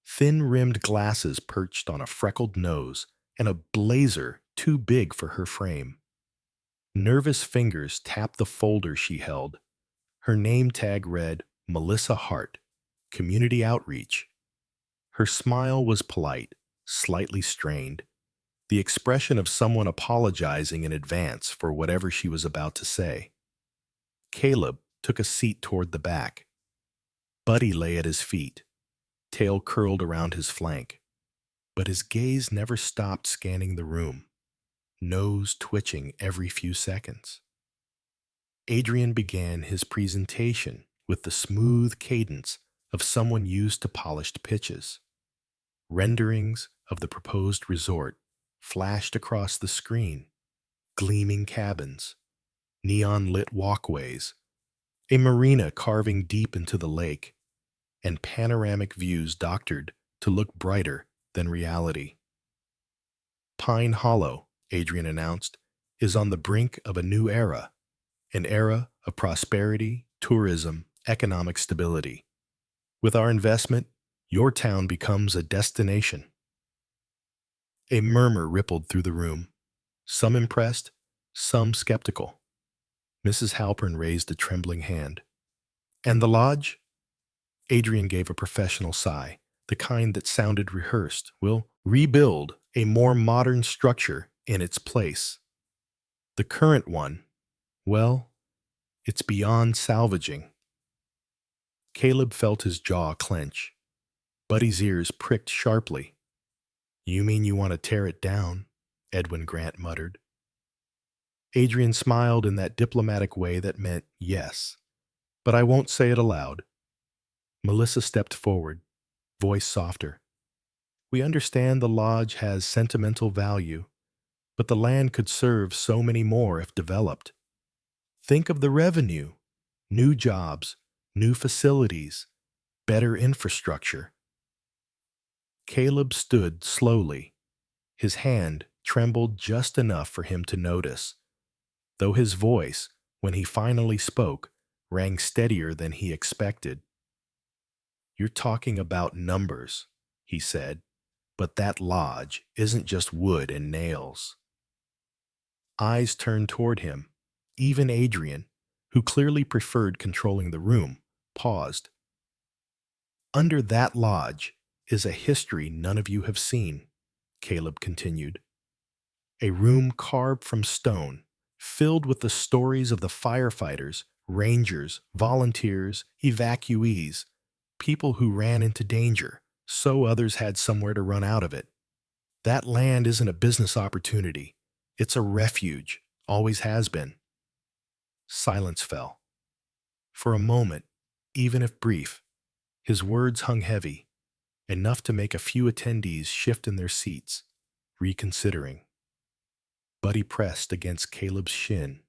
thin-rimmed glasses perched on a freckled nose, and a blazer too big for her frame. Nervous fingers tapped the folder she held. Her name tag read, Melissa Hart, Community Outreach. Her smile was polite, slightly strained, the expression of someone apologizing in advance for whatever she was about to say. Caleb took a seat toward the back. Buddy lay at his feet, tail curled around his flank, but his gaze never stopped scanning the room, nose twitching every few seconds. Adrian began his presentation with the smooth cadence of someone used to polished pitches. Renderings of the proposed resort flashed across the screen, gleaming cabins, neon-lit walkways, a marina carving deep into the lake, and panoramic views doctored to look brighter than reality. Pine Hollow, Adrian announced, is on the brink of a new era, an era of prosperity, tourism, economic stability. With our investment, your town becomes a destination. A murmur rippled through the room, some impressed, some skeptical. Mrs. Halpern raised a trembling hand. And the lodge? Adrian gave a professional sigh, the kind that sounded rehearsed. We'll rebuild a more modern structure in its place. The current one, well, it's beyond salvaging. Caleb felt his jaw clench. Buddy's ears pricked sharply. You mean you want to tear it down? Edwin Grant muttered. Adrian smiled in that diplomatic way that meant yes, but I won't say it aloud. Melissa stepped forward, voice softer. We understand the lodge has sentimental value, but the land could serve so many more if developed. Think of the revenue, new jobs, new facilities, better infrastructure. Caleb stood slowly. His hand trembled just enough for him to notice, though his voice, when he finally spoke, rang steadier than he expected. You're talking about numbers, he said, but that lodge isn't just wood and nails. Eyes turned toward him. Even Adrian, who clearly preferred controlling the room, paused. Under that lodge is a history none of you have seen, Caleb continued. A room carved from stone, filled with the stories of the firefighters, rangers, volunteers, evacuees, people who ran into danger, so others had somewhere to run out of it. That land isn't a business opportunity. It's a refuge, always has been. Silence fell. For a moment, even if brief, his words hung heavy, enough to make a few attendees shift in their seats, reconsidering. Buddy pressed against Caleb's shin,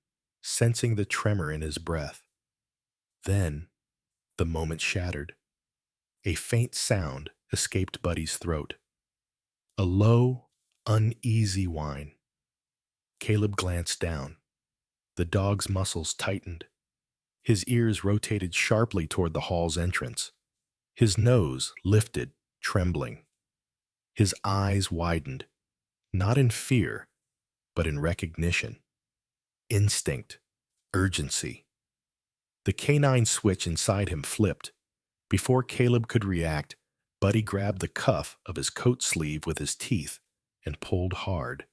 sensing the tremor in his breath. Then, the moment shattered. A faint sound escaped Buddy's throat. A low, uneasy whine. Caleb glanced down. The dog's muscles tightened. His ears rotated sharply toward the hall's entrance. His nose lifted, trembling. His eyes widened, not in fear, but in recognition. Instinct, urgency. The canine switch inside him flipped. Before Caleb could react, Buddy grabbed the cuff of his coat sleeve with his teeth and pulled hard.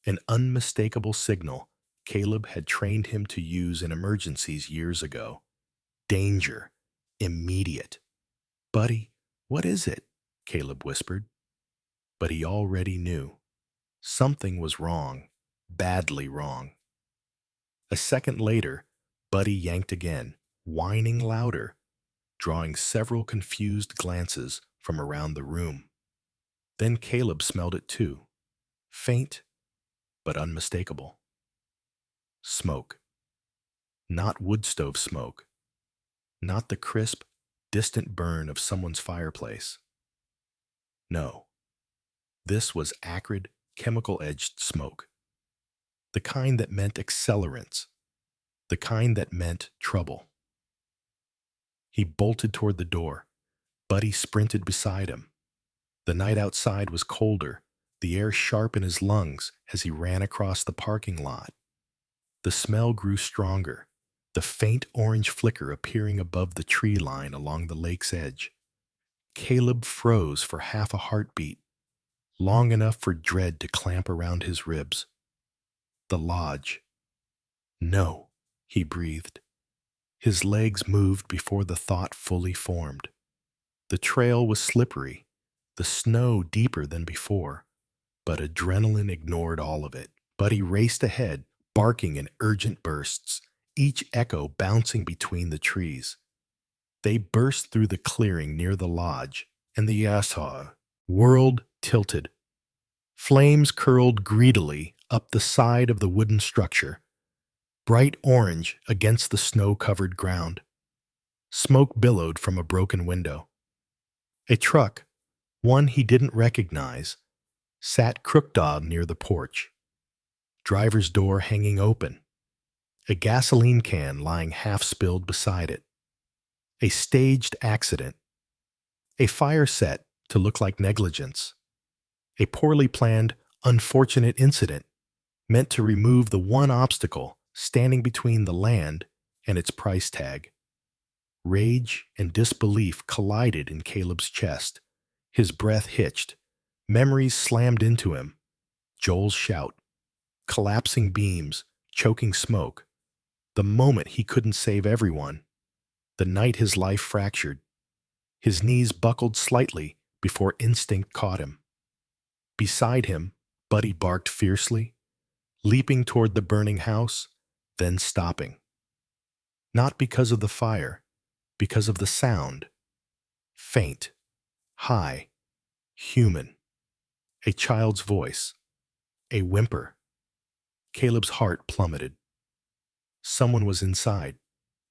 An unmistakable signal Caleb had trained him to use in emergencies years ago. Danger. Immediate. Buddy, what is it? Caleb whispered. But he already knew. Something was wrong. Badly wrong. A second later, Buddy yanked again, whining louder, drawing several confused glances from around the room. Then Caleb smelled it too. Faint, but unmistakable. Smoke. Not wood stove smoke. Not the crisp, distant burn of someone's fireplace. No. This was acrid, chemical-edged smoke. The kind that meant accelerants. The kind that meant trouble. He bolted toward the door. Buddy sprinted beside him. The night outside was colder, the air sharp in his lungs as he ran across the parking lot. The smell grew stronger, the faint orange flicker appearing above the tree line along the lake's edge. Caleb froze for half a heartbeat, long enough for dread to clamp around his ribs. The lodge. No, he breathed. His legs moved before the thought fully formed. The trail was slippery, the snow deeper than before, but adrenaline ignored all of it. Buddy raced ahead, barking in urgent bursts, each echo bouncing between the trees. They burst through the clearing near the lodge, and the Yasha world tilted. Flames curled greedily up the side of the wooden structure, bright orange against the snow-covered ground. Smoke billowed from a broken window. A truck, one he didn't recognize, sat crooked near the porch. Driver's door hanging open. A gasoline can lying half-spilled beside it. A staged accident. A fire set to look like negligence. A poorly planned, unfortunate incident meant to remove the one obstacle standing between the land and its price tag. Rage and disbelief collided in Caleb's chest. His breath hitched. Memories slammed into him. Joel's shout. Collapsing beams, choking smoke. The moment he couldn't save everyone. The night his life fractured. His knees buckled slightly before instinct caught him. Beside him, Buddy barked fiercely. leaping toward the burning house, then stopping. Not because of the fire, because of the sound. Faint, high, human. A child's voice. A whimper. Caleb's heart plummeted. Someone was inside.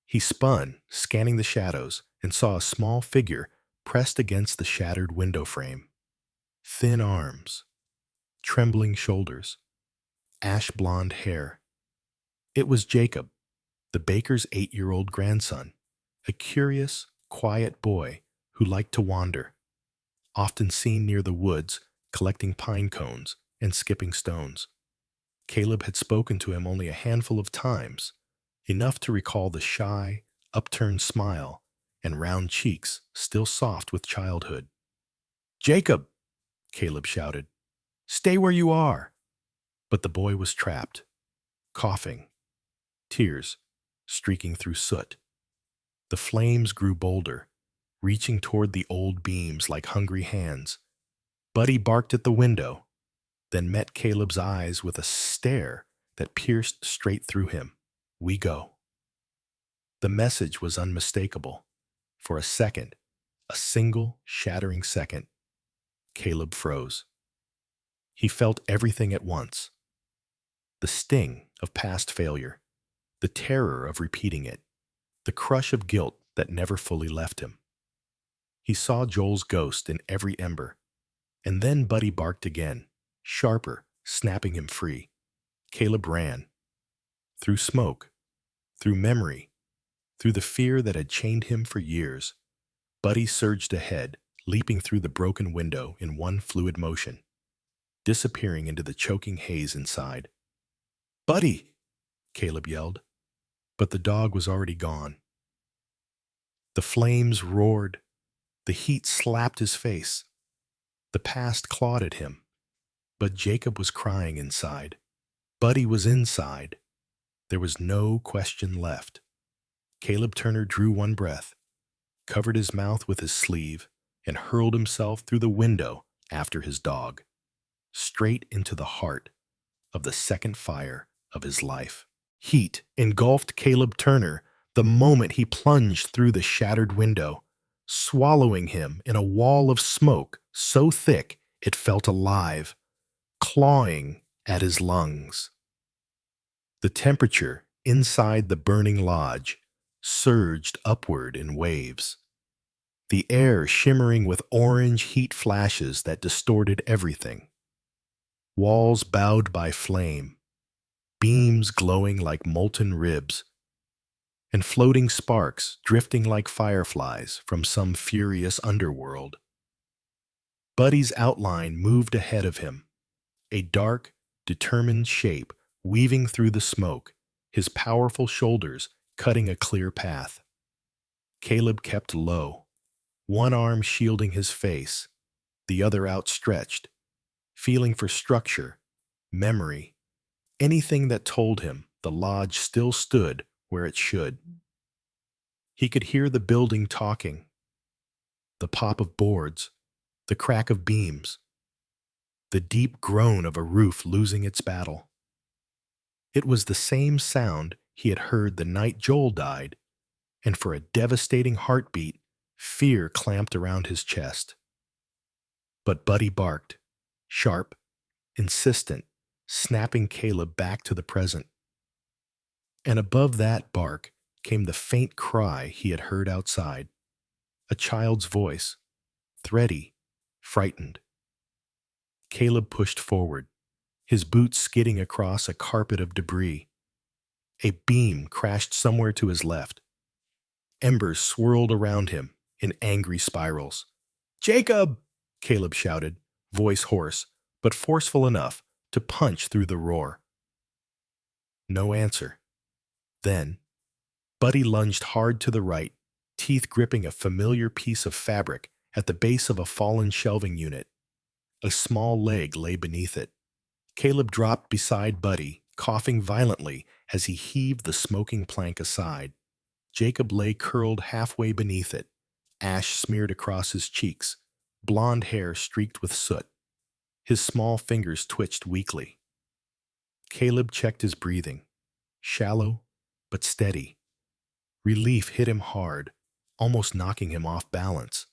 He spun, scanning the shadows, and saw a small figure pressed against the shattered window frame. Thin arms, trembling shoulders, ash-blonde hair. It was Jacob, the baker's 8-year-old grandson, a curious, quiet boy who liked to wander, often seen near the woods collecting pine cones and skipping stones. Caleb had spoken to him only a handful of times, enough to recall the shy, upturned smile and round cheeks still soft with childhood. "Jacob!" Caleb shouted. "Stay where you are!" But the boy was trapped, coughing, tears streaking through soot. The flames grew bolder, reaching toward the old beams like hungry hands. Buddy barked at the window, then met Caleb's eyes with a stare that pierced straight through him. "We go." The message was unmistakable. For a second, a single, shattering second, Caleb froze. He felt everything at once. The sting of past failure, the terror of repeating it, the crush of guilt that never fully left him. He saw Joel's ghost in every ember. And then Buddy barked again, sharper, snapping him free. Caleb ran. Through smoke, through memory, through the fear that had chained him for years. Buddy surged ahead, leaping through the broken window in one fluid motion, disappearing into the choking haze inside. "Buddy!" Caleb yelled, but the dog was already gone. The flames roared. The heat slapped his face. The past clawed at him, but Jacob was crying inside. Buddy was inside. There was no question left. Caleb Turner drew one breath, covered his mouth with his sleeve, and hurled himself through the window after his dog, straight into the heart of the second fire of his life. Heat engulfed Caleb Turner the moment he plunged through the shattered window, swallowing him in a wall of smoke so thick it felt alive, clawing at his lungs. The temperature inside the burning lodge surged upward in waves, the air shimmering with orange heat flashes that distorted everything. Walls bowed by flame, beams glowing like molten ribs, and floating sparks drifting like fireflies from some furious underworld. Buddy's outline moved ahead of him, a dark, determined shape weaving through the smoke, his powerful shoulders cutting a clear path. Caleb kept low, one arm shielding his face, the other outstretched, feeling for structure, memory, anything that told him the lodge still stood where it should. He could hear the building talking, the pop of boards, the crack of beams, the deep groan of a roof losing its battle. It was the same sound he had heard the night Joel died, and for a devastating heartbeat, fear clamped around his chest. But Buddy barked, sharp, insistent, snapping Caleb back to the present. And above that bark came the faint cry he had heard outside, a child's voice, thready, frightened. Caleb pushed forward, his boots skidding across a carpet of debris. A beam crashed somewhere to his left. Embers swirled around him in angry spirals. "Jacob!" Caleb shouted, voice hoarse, but forceful enough to punch through the roar. No answer. Then, Buddy lunged hard to the right, teeth gripping a familiar piece of fabric at the base of a fallen shelving unit. A small leg lay beneath it. Caleb dropped beside Buddy, coughing violently as he heaved the smoking plank aside. Jacob lay curled halfway beneath it, ash smeared across his cheeks, blonde hair streaked with soot. His small fingers twitched weakly. Caleb checked his breathing. Shallow, but steady. Relief hit him hard, almost knocking him off balance.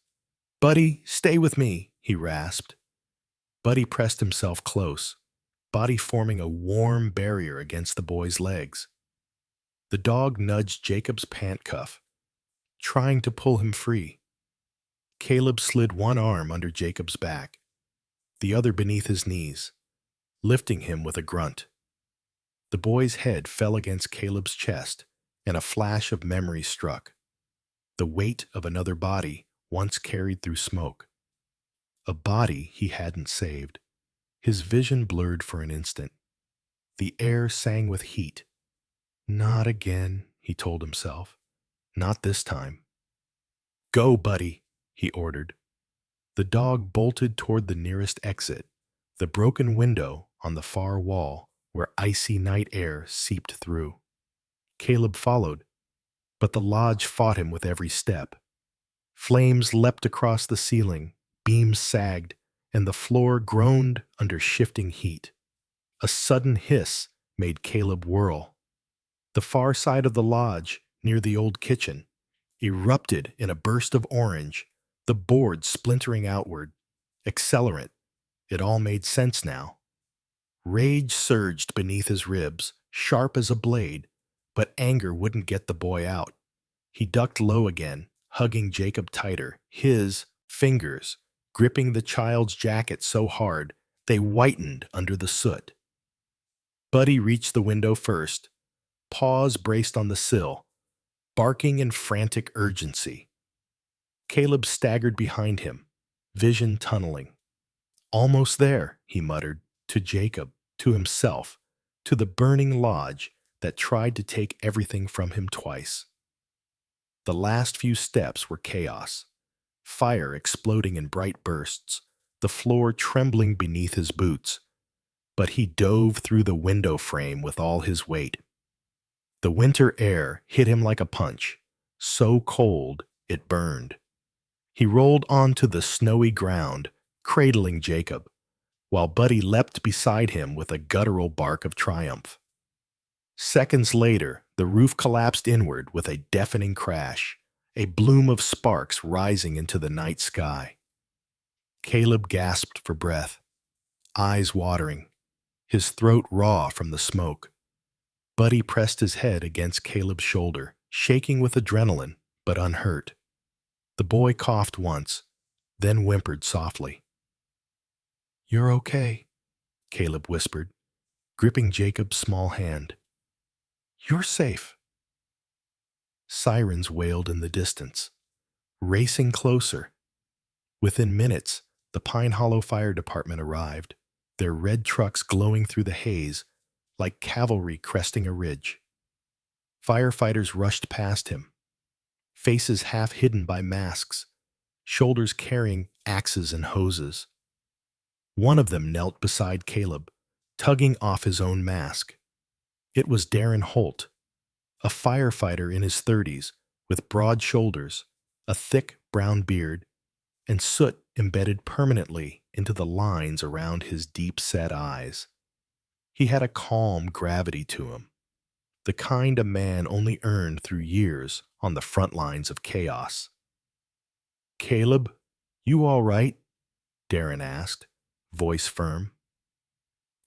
"Buddy, stay with me," he rasped. Buddy pressed himself close, body forming a warm barrier against the boy's legs. The dog nudged Jacob's pant cuff, trying to pull him free. Caleb slid one arm under Jacob's back, the other beneath his knees, lifting him with a grunt. The boy's head fell against Caleb's chest, and a flash of memory struck. The weight of another body once carried through smoke. A body he hadn't saved. His vision blurred for an instant. The air sang with heat. "Not again," he told himself. "Not this time." "Go, buddy," he ordered. The dog bolted toward the nearest exit, the broken window on the far wall where icy night air seeped through. Caleb followed, but the lodge fought him with every step. Flames leapt across the ceiling, beams sagged, and the floor groaned under shifting heat. A sudden hiss made Caleb whirl. The far side of the lodge, near the old kitchen, erupted in a burst of orange, the board splintering outward. Accelerant. It all made sense now. Rage surged beneath his ribs, sharp as a blade, but anger wouldn't get the boy out. He ducked low again, hugging Jacob tighter, his fingers gripping the child's jacket so hard they whitened under the soot. Buddy reached the window first, paws braced on the sill, barking in frantic urgency. Caleb staggered behind him, vision tunneling. "Almost there," he muttered, to Jacob, to himself, to the burning lodge that tried to take everything from him twice. The last few steps were chaos, fire exploding in bright bursts, the floor trembling beneath his boots. But he dove through the window frame with all his weight. The winter air hit him like a punch, so cold it burned. He rolled onto the snowy ground, cradling Jacob, while Buddy leapt beside him with a guttural bark of triumph. Seconds later, the roof collapsed inward with a deafening crash, a bloom of sparks rising into the night sky. Caleb gasped for breath, eyes watering, his throat raw from the smoke. Buddy pressed his head against Caleb's shoulder, shaking with adrenaline, but unhurt. The boy coughed once, then whimpered softly. "You're okay," Caleb whispered, gripping Jacob's small hand. "You're safe." Sirens wailed in the distance, racing closer. Within minutes, the Pine Hollow Fire Department arrived, their red trucks glowing through the haze like cavalry cresting a ridge. Firefighters rushed past him, faces half hidden by masks, shoulders carrying axes and hoses. One of them knelt beside Caleb, tugging off his own mask. It was Darren Holt, a firefighter in his 30s, with broad shoulders, a thick brown beard, and soot embedded permanently into the lines around his deep-set eyes. He had a calm gravity to him, the kind a man only earned through years on the front lines of chaos. "Caleb, you all right?" Darren asked, voice firm.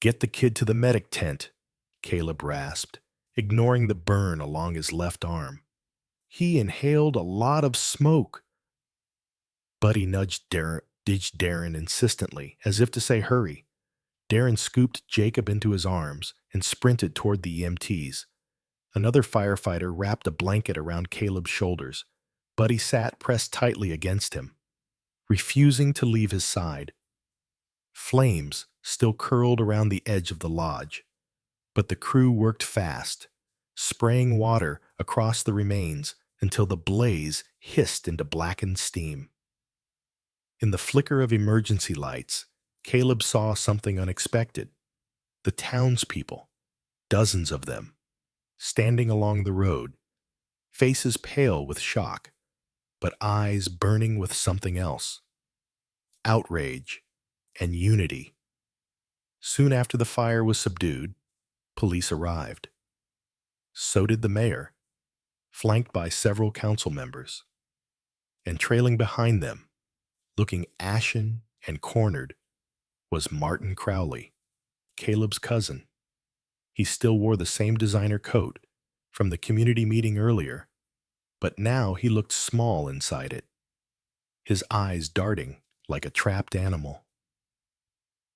"Get the kid to the medic tent," Caleb rasped, ignoring the burn along his left arm. "He inhaled a lot of smoke." Buddy nudged Darren insistently, as if to say hurry. Darren scooped Jacob into his arms and sprinted toward the EMTs. Another firefighter wrapped a blanket around Caleb's shoulders. Buddy sat pressed tightly against him, refusing to leave his side. Flames still curled around the edge of the lodge, but the crew worked fast, spraying water across the remains until the blaze hissed into blackened steam. In the flicker of emergency lights, Caleb saw something unexpected. The townspeople, dozens of them, standing along the road, faces pale with shock, but eyes burning with something else. Outrage and unity. Soon after the fire was subdued, Police arrived. So did the mayor, flanked by several council members. And trailing behind them, looking ashen and cornered, was Martin Crowley, Caleb's cousin. He still wore the same designer coat from the community meeting earlier, but now he looked small inside it, his eyes darting like a trapped animal.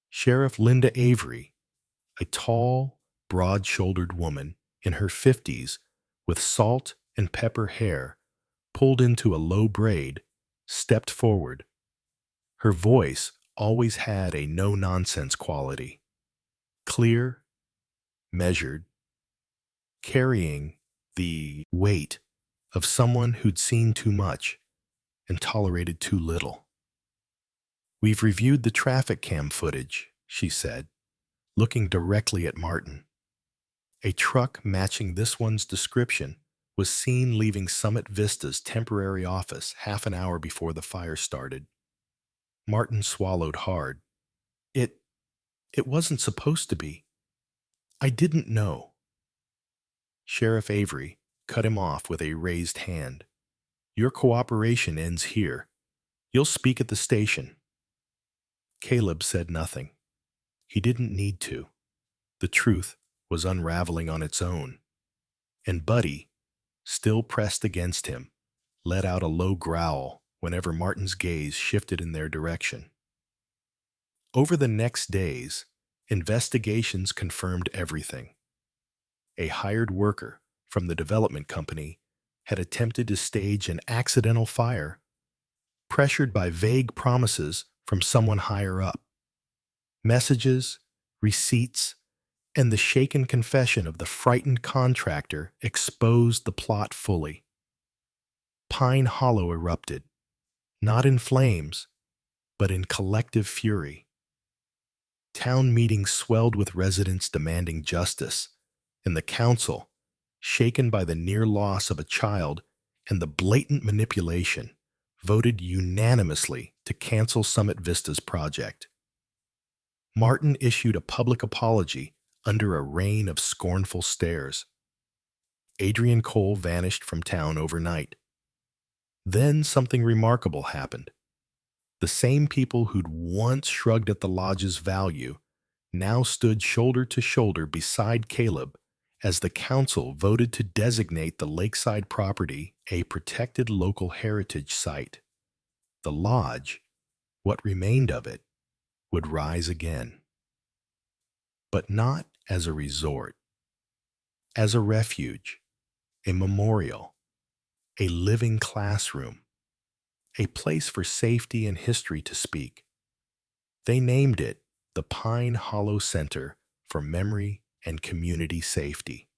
Sheriff Linda Avery, a tall, broad-shouldered woman in her 50s with salt and pepper hair pulled into a low braid, stepped forward. Her voice always had a no-nonsense quality, clear, measured, carrying the weight of someone who'd seen too much and tolerated too little. "We've reviewed the traffic cam footage," she said, looking directly at Martin. A truck matching this one's description was seen leaving Summit Vista's temporary office half an hour before the fire started. Martin swallowed hard. It wasn't supposed to be. I didn't know." Sheriff Avery cut him off with a raised hand. "Your cooperation ends here. You'll speak at the station." Caleb said nothing. He didn't need to. The truth was unraveling on its own. And Buddy, still pressed against him, let out a low growl whenever Martin's gaze shifted in their direction. Over the next days, investigations confirmed everything. A hired worker from the development company had attempted to stage an accidental fire, pressured by vague promises from someone higher up. Messages, receipts, and the shaken confession of the frightened contractor exposed the plot fully. Pine Hollow erupted, not in flames, but in collective fury. Town meetings swelled with residents demanding justice, and the council, shaken by the near loss of a child and the blatant manipulation, voted unanimously to cancel Summit Vista's project. Martin issued a public apology under a rain of scornful stares. Adrian Cole vanished from town overnight. Then something remarkable happened. The same people who'd once shrugged at the lodge's value now stood shoulder to shoulder beside Caleb as the council voted to designate the lakeside property a protected local heritage site. The lodge, what remained of it, would rise again. But not as a resort, as a refuge, a memorial, a living classroom, a place for safety and history to speak. They named it the Pine Hollow Center for Memory and Community Safety.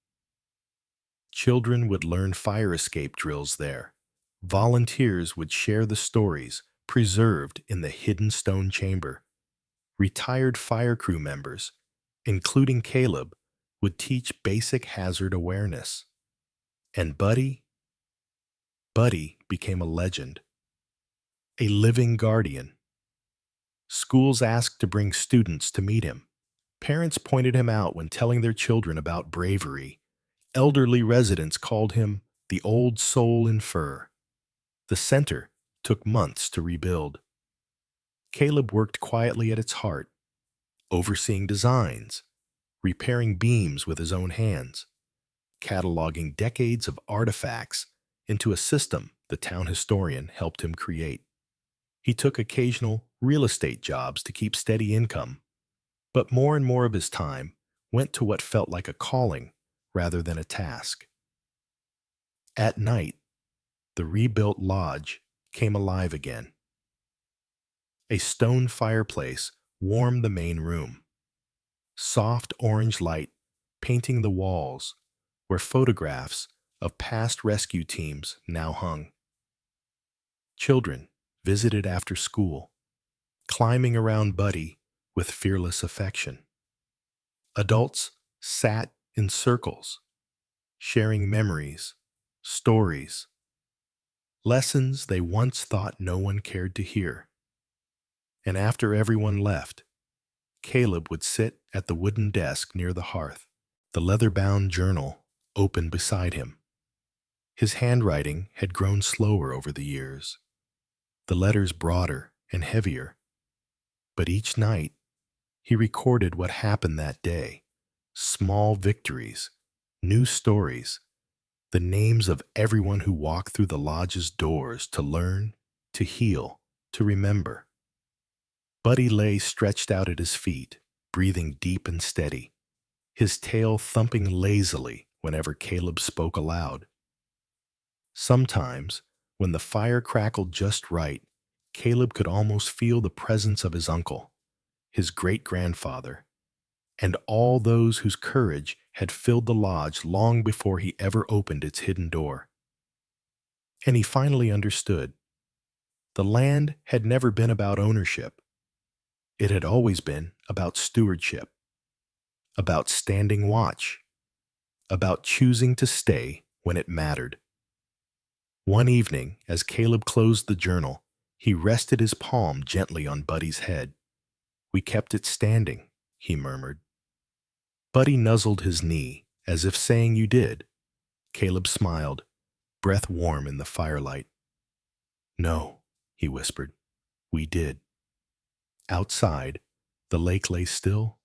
Children would learn fire escape drills there. Volunteers would share the stories preserved in the hidden stone chamber. Retired fire crew members, including Caleb, would teach basic hazard awareness. And Buddy became a legend, a living guardian. Schools asked to bring students to meet him. Parents pointed him out when telling their children about bravery. Elderly residents called him the old soul in fur. The center took months to rebuild. Caleb worked quietly at its heart, overseeing designs, repairing beams with his own hands, cataloging decades of artifacts into a system the town historian helped him create. He took occasional real estate jobs to keep steady income, but more and more of his time went to what felt like a calling rather than a task. At night, the rebuilt lodge came alive again. A stone fireplace warmed the main room. Soft orange light painting the walls where photographs of past rescue teams now hung. Children visited after school, climbing around Buddy with fearless affection. Adults sat in circles, sharing memories, stories, lessons they once thought no one cared to hear. And after everyone left, Caleb would sit at the wooden desk near the hearth, the leather-bound journal open beside him. His handwriting had grown slower over the years, the letters broader and heavier. But each night, he recorded what happened that day, small victories, new stories, the names of everyone who walked through the lodge's doors to learn, to heal, to remember. Buddy lay stretched out at his feet, breathing deep and steady, his tail thumping lazily whenever Caleb spoke aloud. Sometimes, when the fire crackled just right, Caleb could almost feel the presence of his uncle, his great-grandfather, and all those whose courage had filled the lodge long before he ever opened its hidden door. And he finally understood. The land had never been about ownership. It had always been about stewardship, about standing watch, about choosing to stay when it mattered. One evening, as Caleb closed the journal, he rested his palm gently on Buddy's head. "We kept it standing," he murmured. Buddy nuzzled his knee, as if saying, "You did." Caleb smiled, breath warm in the firelight. "No," he whispered, "we did." Outside, the lake lay still,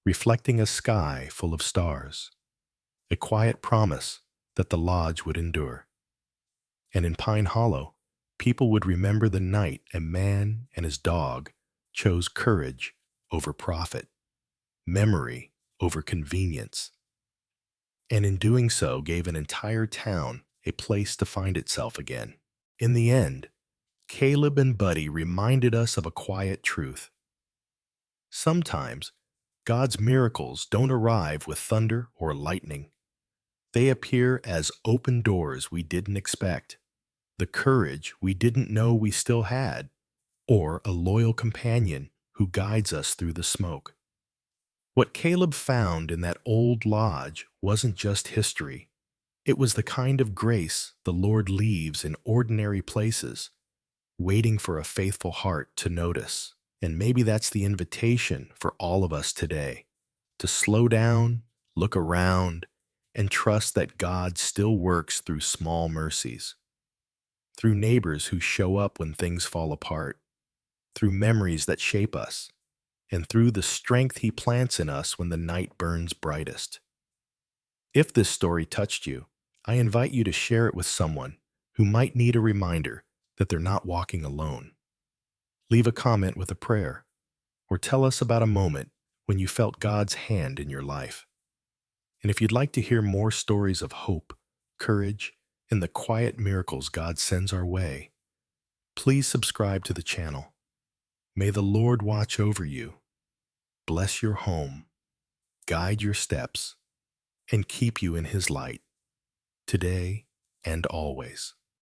reflecting a sky full of stars, a quiet promise that the lodge would endure. And in Pine Hollow, people would remember the night a man and his dog chose courage over profit, memory over convenience, and in doing so gave an entire town a place to find itself again. In the end, Caleb and Buddy reminded us of a quiet truth. Sometimes, God's miracles don't arrive with thunder or lightning. They appear as open doors we didn't expect, the courage we didn't know we still had, or a loyal companion who guides us through the smoke. What Caleb found in that old lodge wasn't just history. It was the kind of grace the Lord leaves in ordinary places, waiting for a faithful heart to notice. And maybe that's the invitation for all of us today, to slow down, look around, and trust that God still works through small mercies, through neighbors who show up when things fall apart, through memories that shape us, and through the strength He plants in us when the night burns brightest. If this story touched you, I invite you to share it with someone who might need a reminder that they're not walking alone. Leave a comment with a prayer, or tell us about a moment when you felt God's hand in your life. And if you'd like to hear more stories of hope, courage, and the quiet miracles God sends our way, please subscribe to the channel. May the Lord watch over you, bless your home, guide your steps, and keep you in His light, today and always.